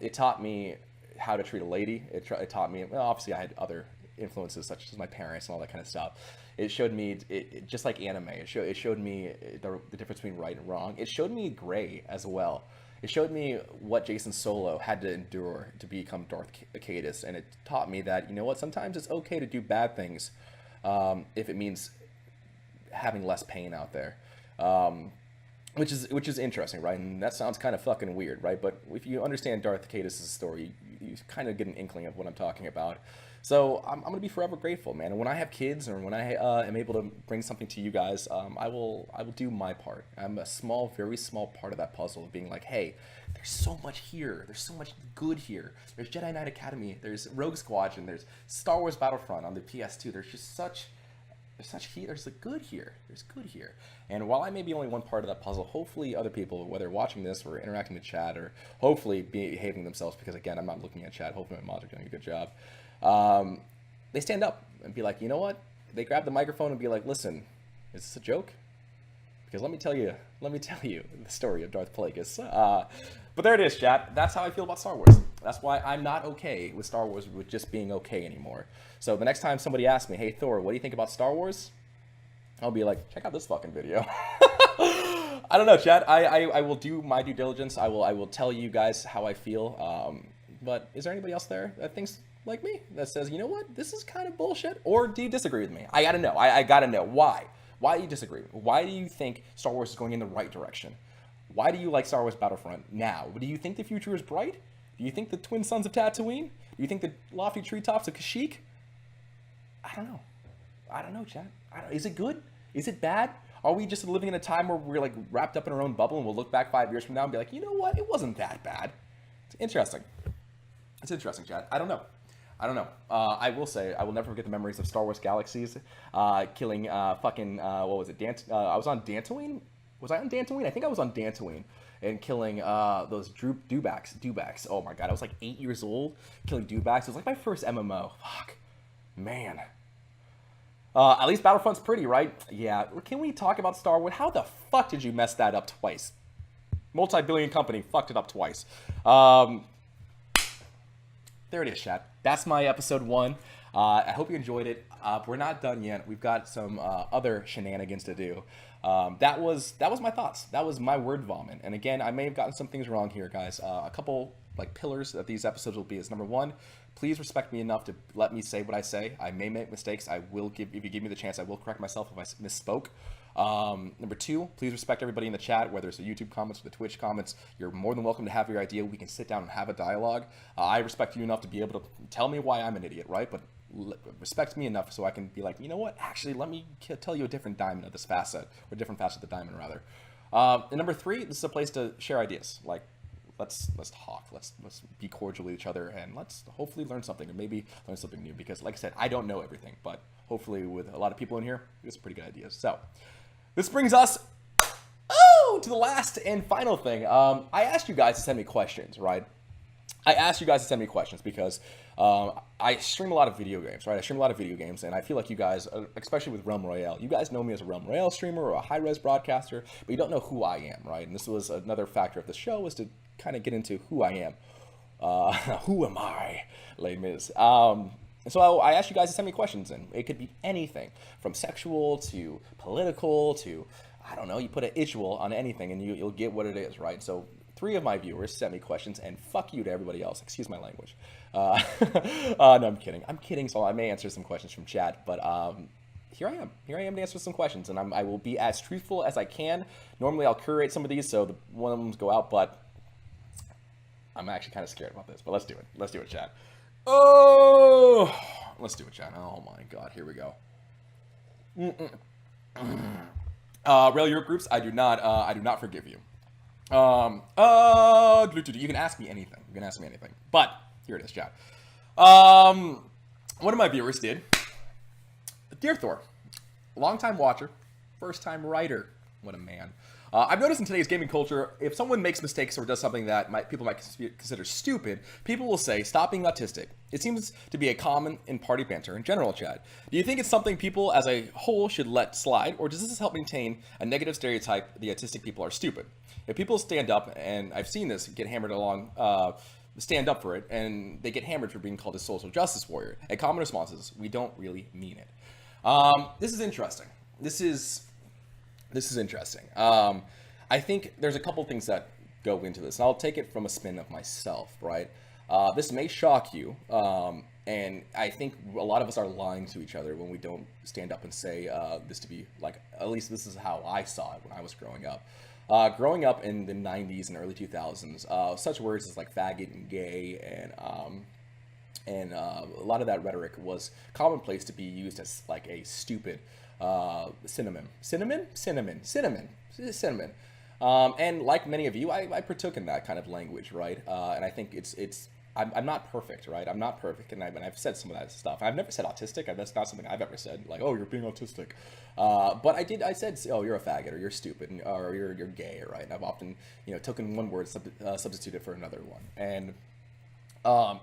[SPEAKER 1] It taught me how to treat a lady. It taught me, well, obviously I had other influences such as my parents and all that kind of stuff. It showed me, it just like anime, it showed me the difference between right and wrong. It showed me gray as well. It showed me what Jason Solo had to endure to become Darth Cadus, and it taught me that, you know what, sometimes it's okay to do bad things if it means having less pain out there. Which is interesting, right? And that sounds kind of fucking weird, right? But if you understand Darth Cadus' story, you kind of get an inkling of what I'm talking about. So I'm gonna be forever grateful, man. And when I have kids, or when I am able to bring something to you guys, I will do my part. I'm a small, very small part of that puzzle of being like, hey, there's so much here. There's so much good here. There's Jedi Knight Academy. There's Rogue Squadron. There's Star Wars Battlefront on the PS2. There's just there's a good here. There's good here. And while I may be only one part of that puzzle, hopefully other people, whether watching this or interacting with chat, or hopefully behaving themselves, because again, I'm not looking at chat. Hopefully my mods are doing a good job. They stand up and be like, you know what? They grab the microphone and be like, listen, is this a joke? Because let me tell you the story of Darth Plagueis. But there it is, chat. That's how I feel about Star Wars. That's why I'm not okay with Star Wars with just being okay anymore. So the next time somebody asks me, hey, Thor, what do you think about Star Wars? I'll be like, check out this fucking video. I don't know, chat. I will do my due diligence. I will tell you guys how I feel. But is there anybody else there that thinks like me, that says, you know what, this is kind of bullshit? Or do you disagree with me? I gotta know. I gotta know. Why? Why do you disagree? Why do you think Star Wars is going in the right direction? Why do you like Star Wars Battlefront now? Do you think the future is bright? Do you think the twin suns of Tatooine? Do you think the lofty treetops of Kashyyyk? I don't know. I don't know, chat. Is it good? Is it bad? Are we just living in a time where we're like wrapped up in our own bubble and we'll look back 5 years from now and be like, you know what? It wasn't that bad. It's interesting. It's interesting, chat. I don't know. I will say, I will never forget the memories of Star Wars Galaxies, killing what was it? I was on Dantooine? Was I on Dantooine? I think I was on Dantooine. And killing those dewbacks. Oh my god, I was like 8 years old, killing dewbacks. It was like my first MMO. Fuck. Man. At least Battlefront's pretty, right? Yeah. Can we talk about Star Wars? How the fuck did you mess that up twice? Multi-billion company fucked it up twice. There it is, chat. That's my episode 1. I hope you enjoyed it. We're not done yet. We've got some other shenanigans to do. That was my thoughts. That was my word vomit. And again, I may have gotten some things wrong here, guys. A couple like pillars that these episodes will be is, number 1, please respect me enough to let me say what I say. I may make mistakes. If you give me the chance, I will correct myself if I misspoke. Number 2, please respect everybody in the chat, whether it's the YouTube comments or the Twitch comments. You're more than welcome to have your idea. We can sit down and have a dialogue. I respect you enough to be able to tell me why I'm an idiot, right? But respect me enough so I can be like, you know what? Actually, let me tell you a different diamond of this facet, or a different facet of the diamond, rather. And number 3, this is a place to share ideas. Like, let's talk. Let's be cordial with each other, and let's hopefully learn something, or maybe learn something new. Because, like I said, I don't know everything, but hopefully, with a lot of people in here, we get some pretty good ideas. So, this brings us to the last and final thing. I asked you guys to send me questions, right? I asked you guys to send me questions because I stream a lot of video games, right? I stream a lot of video games, and I feel like you guys, especially with Realm Royale, you guys know me as a Realm Royale streamer or a high-res broadcaster, but you don't know who I am, right? And this was another factor of the show, was to kind of get into who I am. Who am I, Les Mis? So I asked you guys to send me questions, and it could be anything from sexual to political to, I don't know, you put an isual on anything and you'll get what it is, right? So 3 of my viewers sent me questions, and fuck you to everybody else. Excuse my language. No, I'm kidding. So I may answer some questions from chat, but here I am to answer some questions, and I will be as truthful as I can. Normally I'll curate some of these so one of them go out, but I'm actually kind of scared about this, but let's do it. Let's do it, chat. Oh, let's do it, chat. Oh my god, here we go. Rail Europe groups, I do not forgive you. You can ask me anything. But here it is, chat. One of my viewers did. Dear Thor, long-time watcher, first-time writer. What a man. I've noticed in today's gaming culture, if someone makes mistakes or does something that people might consider stupid, people will say, stop being autistic. It seems to be a common in party banter in general, chat. Do you think it's something people as a whole should let slide, or does this help maintain a negative stereotype the autistic people are stupid? If people stand up, and I've seen this get hammered along, stand up for it, and they get hammered for being called a social justice warrior, a common response is, we don't really mean it. This is interesting. This is interesting. I think there's a couple things that go into this. And I'll take it from a spin of myself, right? This may shock you, and I think a lot of us are lying to each other when we don't stand up and say this to be like, at least this is how I saw it when I was growing up. Growing up in the 90s and early 2000s, such words as like faggot and gay and a lot of that rhetoric was commonplace to be used as like a stupid synonym. And like many of you, I partook in that kind of language, right? And I think I'm not perfect, right? I'm not perfect, and I've said some of that stuff. I've never said autistic. That's not something I've ever said. Like, oh, you're being autistic. But I said, oh, you're a faggot, or you're stupid, or you're gay, right? And I've often, taken one word substituted for another one. And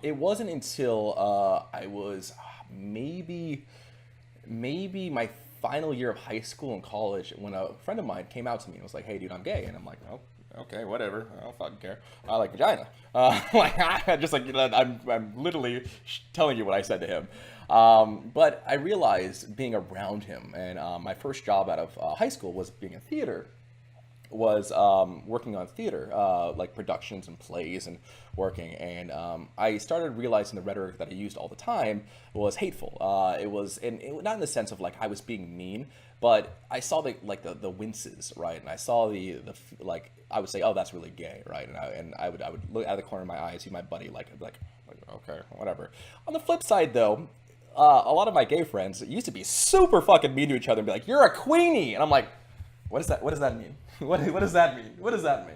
[SPEAKER 1] it wasn't until I was maybe my final year of high school and college when a friend of mine came out to me and was like, "Hey, dude, I'm gay," and I'm like, "Oh, okay, whatever. I don't fucking care. I like vagina." I'm literally telling you what I said to him. But I realized being around him, and my first job out of high school was being in theater. Was working on theater, like productions and plays and working, and I started realizing the rhetoric that I used all the time was hateful. It was, and not in the sense of like I was being mean, but I saw the winces, right, and I saw the like I would say, oh, that's really gay, right, and I would look out of the corner of my eye, see my buddy like okay, whatever. On the flip side, though, a lot of my gay friends used to be super fucking mean to each other and be like, "You're a queenie," and I'm like, what does that mean? What does that mean? What does that mean?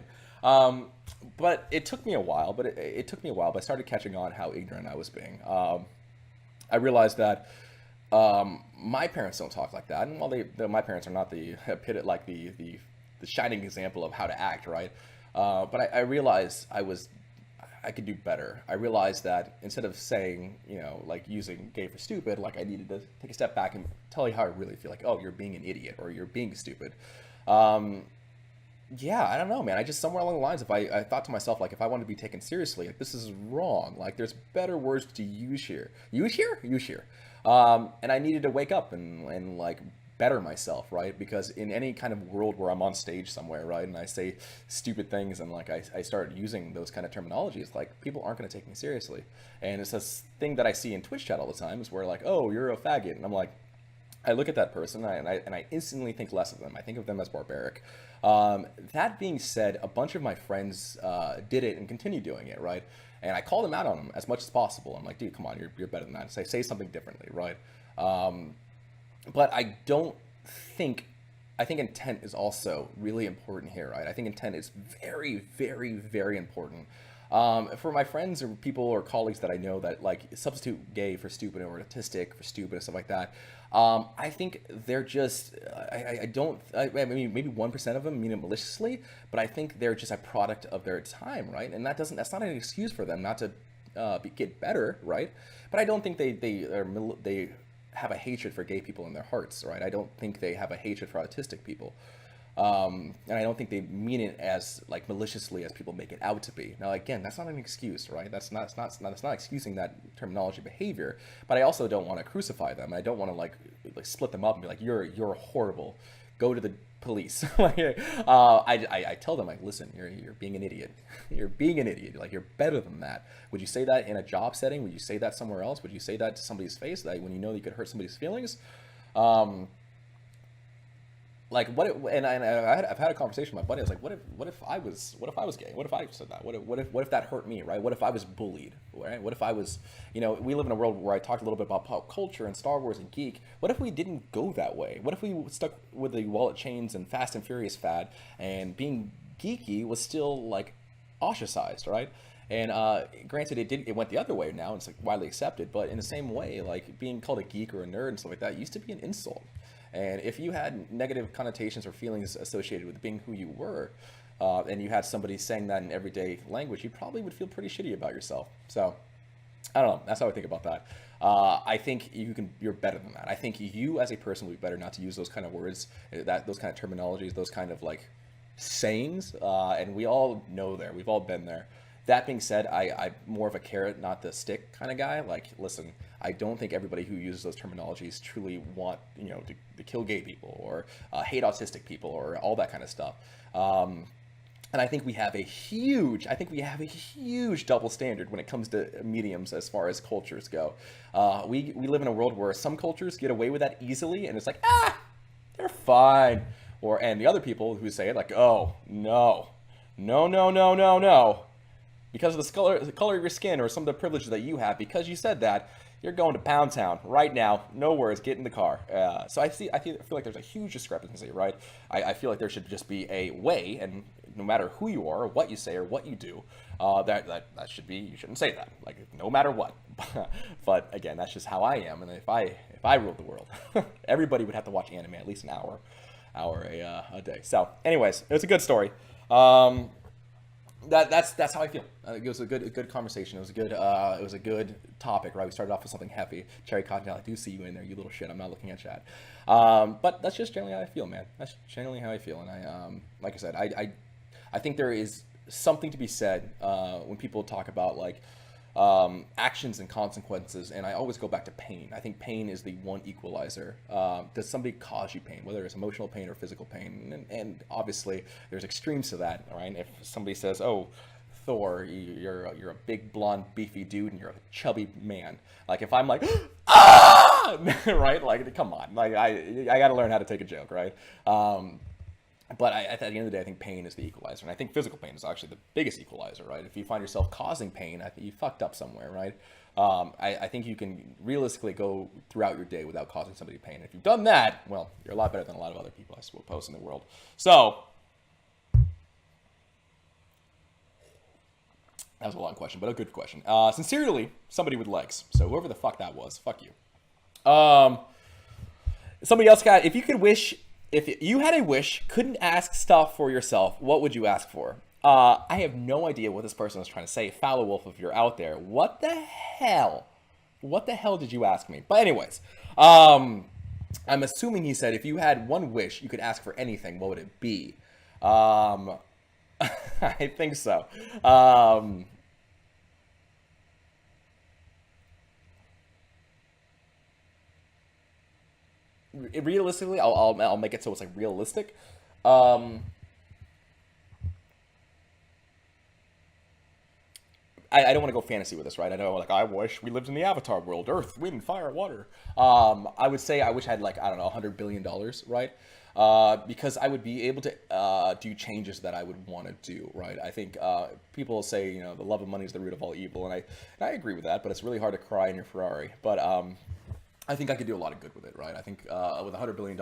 [SPEAKER 1] But it took me a while. But I started catching on how ignorant I was being. I realized that my parents don't talk like that, and while my parents are not the shining example of how to act, right? But I realized I could do better. I realized that instead of saying, like using gay for stupid, like I needed to take a step back and tell you how I really feel. Like, oh, you're being an idiot, or you're being stupid. Yeah, I don't know, man. I just, somewhere along the lines, if I thought to myself, like, if I want to be taken seriously, like, this is wrong. Like, there's better words to use here. Use here. And I needed to wake up and like better myself, right? Because in any kind of world where I'm on stage somewhere, right, and I say stupid things and like I start using those kind of terminologies, like people aren't going to take me seriously. And it's this thing that I see in Twitch chat all the time is where like, oh, you're a faggot, and I'm like, I look at that person and I instantly think less of them. I think of them as barbaric. That being said, a bunch of my friends did it and continue doing it, right? And I call them out on them as much as possible. I'm like, dude, come on, you're better than that. Say something differently, right? But I think intent is also really important here, right? I think intent is very, very, very important. For my friends or people or colleagues that I know that like substitute gay for stupid or autistic for stupid and stuff like that, I think they're just, I mean, maybe 1% of them mean it maliciously, but I think they're just a product of their time, right? And that's not an excuse for them not to get better, right? But I don't think they have a hatred for gay people in their hearts, right? I don't think they have a hatred for autistic people. And I don't think they mean it as like maliciously as people make it out to be. Now, again, that's not an excuse, right? That's not excusing that terminology behavior. But I also don't want to crucify them. I don't want to like split them up and be like, you're horrible. Go to the police. I tell them like, listen, you're being an idiot. You're being an idiot. Like, you're better than that. Would you say that in a job setting? Would you say that somewhere else? Would you say that to somebody's face, that when you know you could hurt somebody's feelings? Like I've had a conversation with my buddy. I was like, what if I was gay? What if I said that? What if that hurt me, right? What if I was bullied, right? What if I was, we live in a world where I talked a little bit about pop culture and Star Wars and geek. What if we didn't go that way? What if we stuck with the wallet chains and Fast and Furious fad, and being geeky was still like ostracized, right? And granted, it went the other way now. It's like widely accepted, but in the same way, like being called a geek or a nerd and stuff like that used to be an insult. And if you had negative connotations or feelings associated with being who you were, and you had somebody saying that in everyday language, you probably would feel pretty shitty about yourself. So, I don't know. That's how I think about that. I think you're better than that. I think you as a person would be better not to use those kind of words, those kind of terminologies, those kind of like sayings. And we all know there. We've all been there. That being said, I'm more of a carrot, not the stick kind of guy. Like, listen, I don't think everybody who uses those terminologies truly want, to kill gay people or hate autistic people or all that kind of stuff. And I think we have a huge double standard when it comes to mediums as far as cultures go. We live in a world where some cultures get away with that easily, and it's like, they're fine. And the other people who say it like, oh, no, no, no, no, no, no. Because of the color of your skin or some of the privileges that you have, because you said that, you're going to Pound Town right now. No worries, get in the car. So I feel like there's a huge discrepancy, right? I feel like there should just be a way, and no matter who you are, or what you say, or what you do, that should be. You shouldn't say that, like no matter what. But again, that's just how I am. And if I ruled the world, everybody would have to watch anime at least an hour a day. So, anyways, it was a good story. That's how I feel. It was a good conversation. It was a good topic, right? We started off with something heavy. Cherry Cocktail, I do see you in there, you little shit. I'm not looking at chat. But that's just generally how I feel, man. That's generally how I feel. And like I said, I think there is something to be said when people talk about like actions and consequences, and I always go back to pain. I think pain is the one equalizer. Does somebody cause you pain, whether it's emotional pain or physical pain? And obviously, there's extremes to that, right? If somebody says, "Oh, Thor, you're a big blonde beefy dude, and you're a chubby man," like if I'm like, ah, right? Like, come on, like I got to learn how to take a joke, right? But at the end of the day, I think pain is the equalizer. And I think physical pain is actually the biggest equalizer, right? If you find yourself causing pain, I think you fucked up somewhere, right? I think you can realistically go throughout your day without causing somebody pain. If you've done that, well, you're a lot better than a lot of other people, I suppose, in the world. So, that was a long question, but a good question. Sincerely, somebody with legs. So whoever the fuck that was, fuck you. Somebody else got, if you had a wish, couldn't ask stuff for yourself, what would you ask for? I have no idea what this person was trying to say. Fallow Wolf, if you're out there, what the hell? What the hell did you ask me? But anyways, I'm assuming he said if you had one wish you could ask for anything, what would it be? I think so. Realistically, I'll make it so it's like realistic. Um, I don't want to go fantasy with this, right? I know, like, I wish we lived in the Avatar world, Earth, wind, fire, water. I would say I wish I had like, I don't know, $100 billion, right? Because I would be able to do changes that I would want to do, right? I think people say, the love of money is the root of all evil, and I agree with that. But it's really hard to cry in your Ferrari. But I think I could do a lot of good with it, right? I think with $100 billion,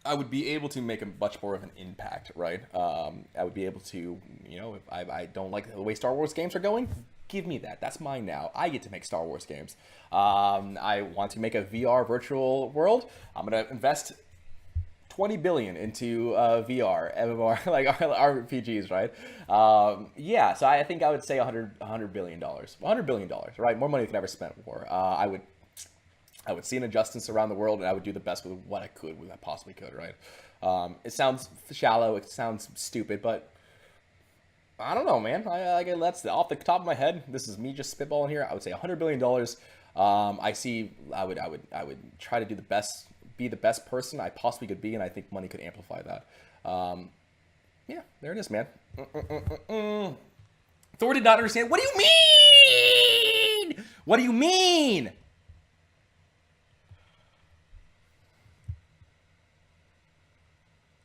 [SPEAKER 1] I would be able to make a much more of an impact, right? I would be able to, if I don't like the way Star Wars games are going, give me that. That's mine now. I get to make Star Wars games. I want to make a VR virtual world. I'm gonna invest 20 billion into VR, MMR, like RPGs, right? Yeah, so I think I would say $100 billion, $100 billion, right? More money than I ever spent before. I would see an injustice around the world, and I would do the best with what I possibly could, right? It sounds shallow, it sounds stupid, but I don't know, man. That's off the top of my head. This is me just spitballing here. I would say $100 billion. I would try to do the best, be the best person I possibly could be, and I think money could amplify that. Yeah, there it is, man. Thor did not understand. What do you mean? What do you mean?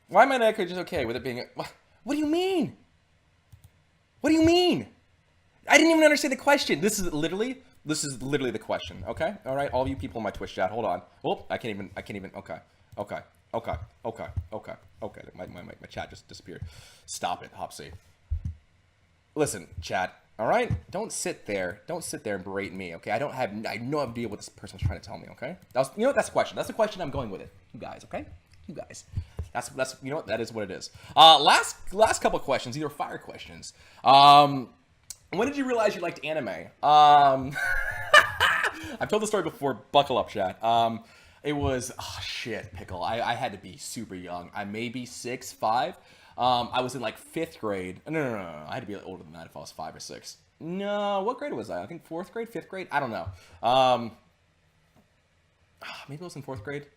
[SPEAKER 1] Why am I not just okay with it being? What do you mean? What do you mean? I didn't even understand the question. This is literally the question. Okay, all right, all you people in my Twitch chat, hold on. Oh, I can't even. Okay. My chat just disappeared. Stop it, Hopsy. Listen, chat. All right, don't sit there and berate me. Okay, I have no idea what this person was trying to tell me. Okay, that's the question. That's the question I'm going with it. You guys, okay? You guys. That's that is what it is. Last couple of questions, these are fire questions. When did you realize you liked anime? I've told the story before. Buckle up, chat. It was pickle. I had to be super young. I may be 6, 5. I was in like 5th grade. No. I had to be older than that if I was 5 or 6. No, what grade was I? I think 4th grade, 5th grade. I don't know. Maybe I was in 4th grade.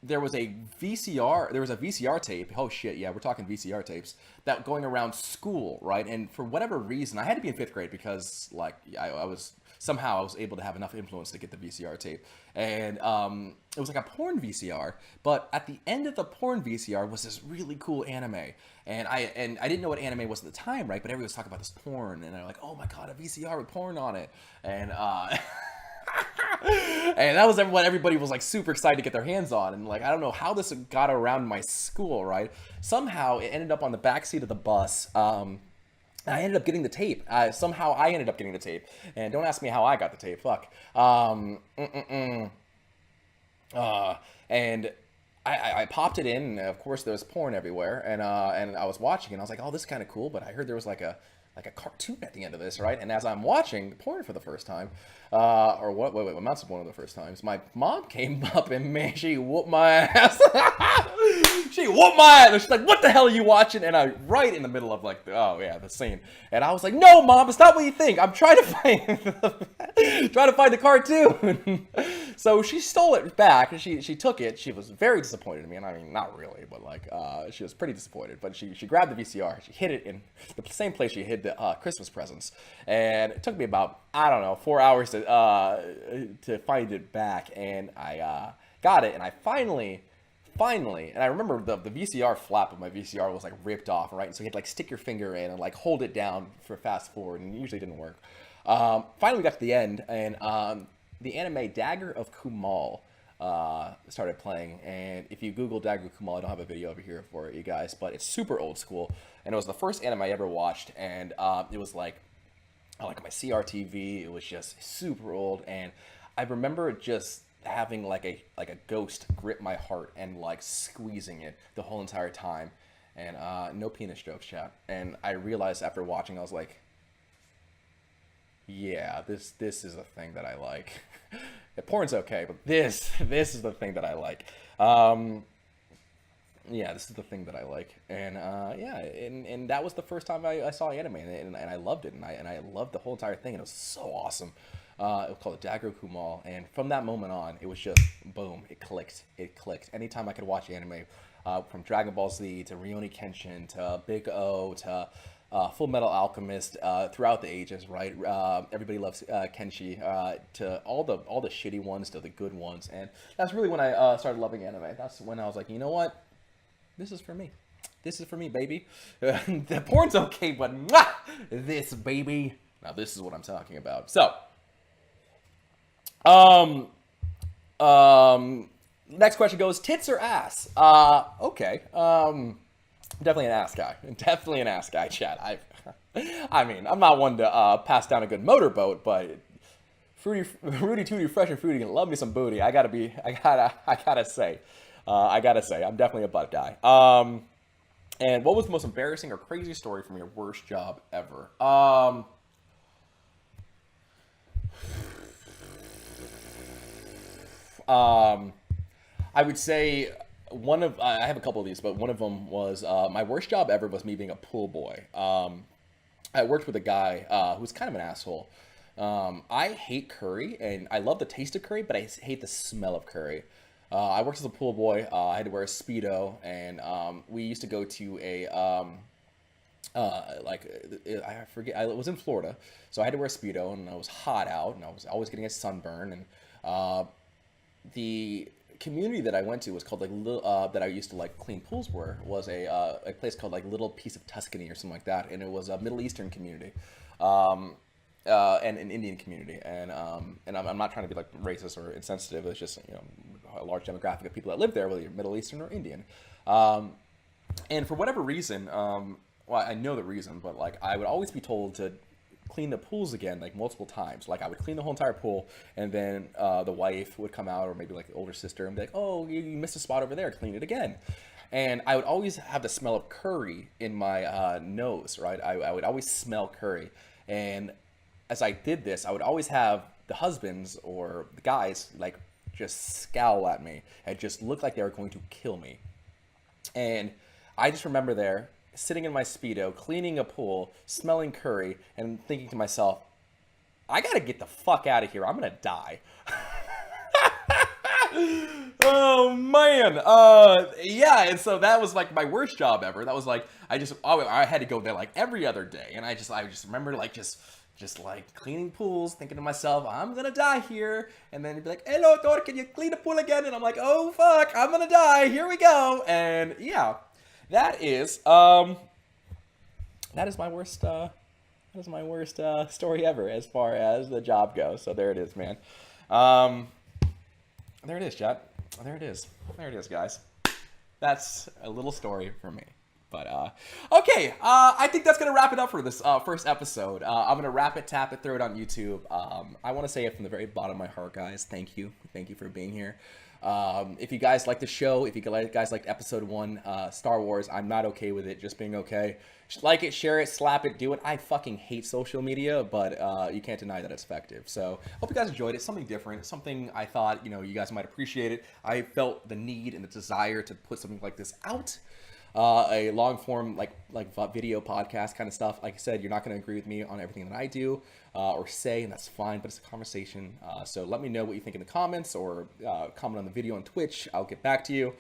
[SPEAKER 1] there was a VCR tape. Oh shit, yeah, we're talking VCR tapes that going around school, right? And for whatever reason, I had to be in fifth grade because like I was somehow I was able to have enough influence to get the VCR tape, and it was like a porn VCR. But at the end of the porn VCR was this really cool anime, and I didn't know what anime was at the time, right? But everybody was talking about this porn, and they're like, oh my god, a VCR with porn on it, and and that was what everybody was like super excited to get their hands on. And like, I don't know how this got around my school, right? Somehow it ended up on the back seat of the bus. I ended up getting the tape. Somehow I ended up getting the tape. And don't ask me how I got the tape. Fuck. And I popped it in, and of course there was porn everywhere. And I was watching, and I was like, oh, this is kind of cool. But I heard there was like a cartoon at the end of this, right? And as I'm watching porn for the first time, or what? Wait, not one of the first times. My mom came up and man, she whooped my ass. She whooped my ass. And she's like, "What the hell are you watching?" And I right in the middle of like, the scene. And I was like, "No, Mom, it's not what you think. I'm trying to find the cartoon." So she stole it back. She took it. She was very disappointed in me, and I mean, not really, but like, she was pretty disappointed. But she grabbed the VCR. She hid it in the same place she hid the Christmas presents, and it took me about 4 hours to find it back, and I got it, and I finally, and I remember the VCR flap of my VCR was like ripped off, right? And so you had to like stick your finger in and like hold it down for fast forward, and it usually didn't work. Finally we got to the end, and the anime Dagger of Kumal started playing, and if you Google Dagger of Kumal, I don't have a video over here for you guys, but it's super old school, and it was the first anime I ever watched, and it was like my CRTV. It was just super old, and I remember just having like a ghost grip my heart and like squeezing it the whole entire time, and no penis jokes, chat. And I realized after watching, I was like, yeah, this is a thing that I like. Porn's okay, but this is the thing that I like. Yeah, this is the thing that I like, and and that was the first time I saw anime, and I loved it, and I loved the whole entire thing, and it was so awesome. It was called Dagger Kumal, and from that moment on, it was just boom, it clicked. Anytime I could watch anime, from Dragon Ball Z to Rurouni Kenshin to Big O to Full Metal Alchemist, throughout the ages, right? Everybody loves Kenshi, to all the shitty ones to the good ones, and that's really when I started loving anime. That's when I was like, you know what? This is for me. This is for me, baby. The porn's okay, but this, baby. Now this is what I'm talking about. So, next question goes, tits or ass? Okay. Definitely an ass guy. Definitely an ass guy, chat. I mean, I'm not one to pass down a good motorboat, but Rudy Tooty, fresh and fruity, love me some booty. I gotta say, I'm definitely a butt guy. And what was the most embarrassing or crazy story from your worst job ever? I would say I have a couple of these, but one of them was my worst job ever was me being a pool boy. I worked with a guy who was kind of an asshole. I hate curry, and I love the taste of curry, but I hate the smell of curry. I worked as a pool boy. I had to wear a Speedo, and we used to go to I forget, I was in Florida, so I had to wear a Speedo, and I was hot out, and I was always getting a sunburn, and the community that I went to was called that I used to like clean pools was a place called like Little Piece of Tuscany or something like that, and it was a Middle Eastern community. And an Indian community, and I'm not trying to be like racist or insensitive. It's just a large demographic of people that live there, whether you're Middle Eastern or Indian, and for whatever reason, well, I know the reason, but like I would always be told to clean the pools again like multiple times. Like I would clean the whole entire pool, and then the wife would come out, or maybe like the older sister, and be like, "Oh, you missed a spot over there. Clean it again." And I would always have the smell of curry in my nose, right? I would always smell curry, and as I did this, I would always have the husbands or the guys like just scowl at me and just look like they were going to kill me. And I just remember there sitting in my Speedo, cleaning a pool, smelling curry, and thinking to myself, I gotta get the fuck out of here. I'm gonna die. Oh man, yeah, and so that was like my worst job ever. That was like I had to go there like every other day, and I just remember like just like cleaning pools, thinking to myself, I'm gonna die here, and then you'd be like, hello Thor, can you clean the pool again? And I'm like, oh fuck, I'm gonna die. Here we go, and yeah, that is that is my worst story ever as far as the job goes. So there it is, man. There it is, chat. There it is. There it is, guys. That's a little story for me. But, okay. I think that's going to wrap it up for this first episode. I'm going to wrap it, tap it, throw it on YouTube. I want to say it from the very bottom of my heart, guys. Thank you. Thank you for being here. If you guys like the show, if you guys liked episode 1, Star Wars, I'm not okay with it just being okay. Just like it, share it, slap it, do it. I fucking hate social media, but you can't deny that it's effective. So hope you guys enjoyed it. Something different, something I thought, you guys might appreciate it. I felt the need and the desire to put something like this out. A long form like video podcast kind of stuff. Like I said, you're not going to agree with me on everything that I do or say, and that's fine, but it's a conversation. So let me know what you think in the comments, or comment on the video on Twitch. I'll get back to you.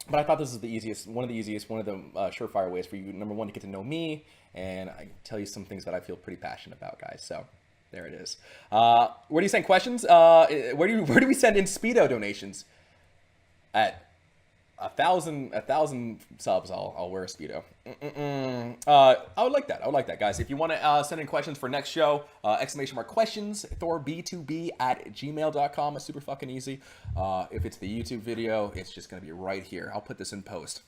[SPEAKER 1] But I thought this is one of the surefire ways for you, number one, to get to know me, and I can tell you some things that I feel pretty passionate about, guys. So there it is. Where do you send questions? Where do we send in Speedo donations? At 1,000 subs, I'll wear a Speedo. I would like that. I would like that, guys. If you want to send in questions for next show, !questions, thorb2b@gmail.com. It's super fucking easy. If it's the YouTube video, it's just going to be right here. I'll put this in post.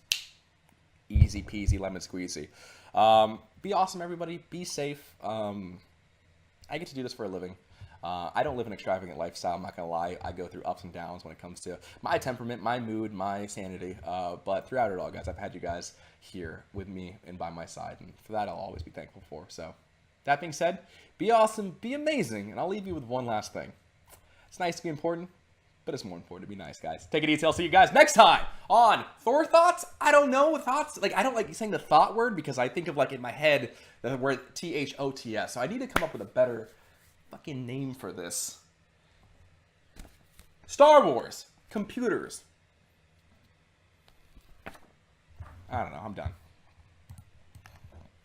[SPEAKER 1] Easy peasy, lemon squeezy. Be awesome, everybody. Be safe. I get to do this for a living. I don't live an extravagant lifestyle, I'm not going to lie. I go through ups and downs when it comes to my temperament, my mood, my sanity. But throughout it all, guys, I've had you guys here with me and by my side. And for that, I'll always be thankful for. So that being said, be awesome, be amazing. And I'll leave you with one last thing. It's nice to be important, but it's more important to be nice, guys. Take it easy. I'll see you guys next time on Thor Thoughts. I don't know thoughts. Like, I don't like saying the thought word because I think of, like, in my head, the word THOTS. So I need to come up with a better fucking name for this. Star Wars. Computers. I don't know. I'm done.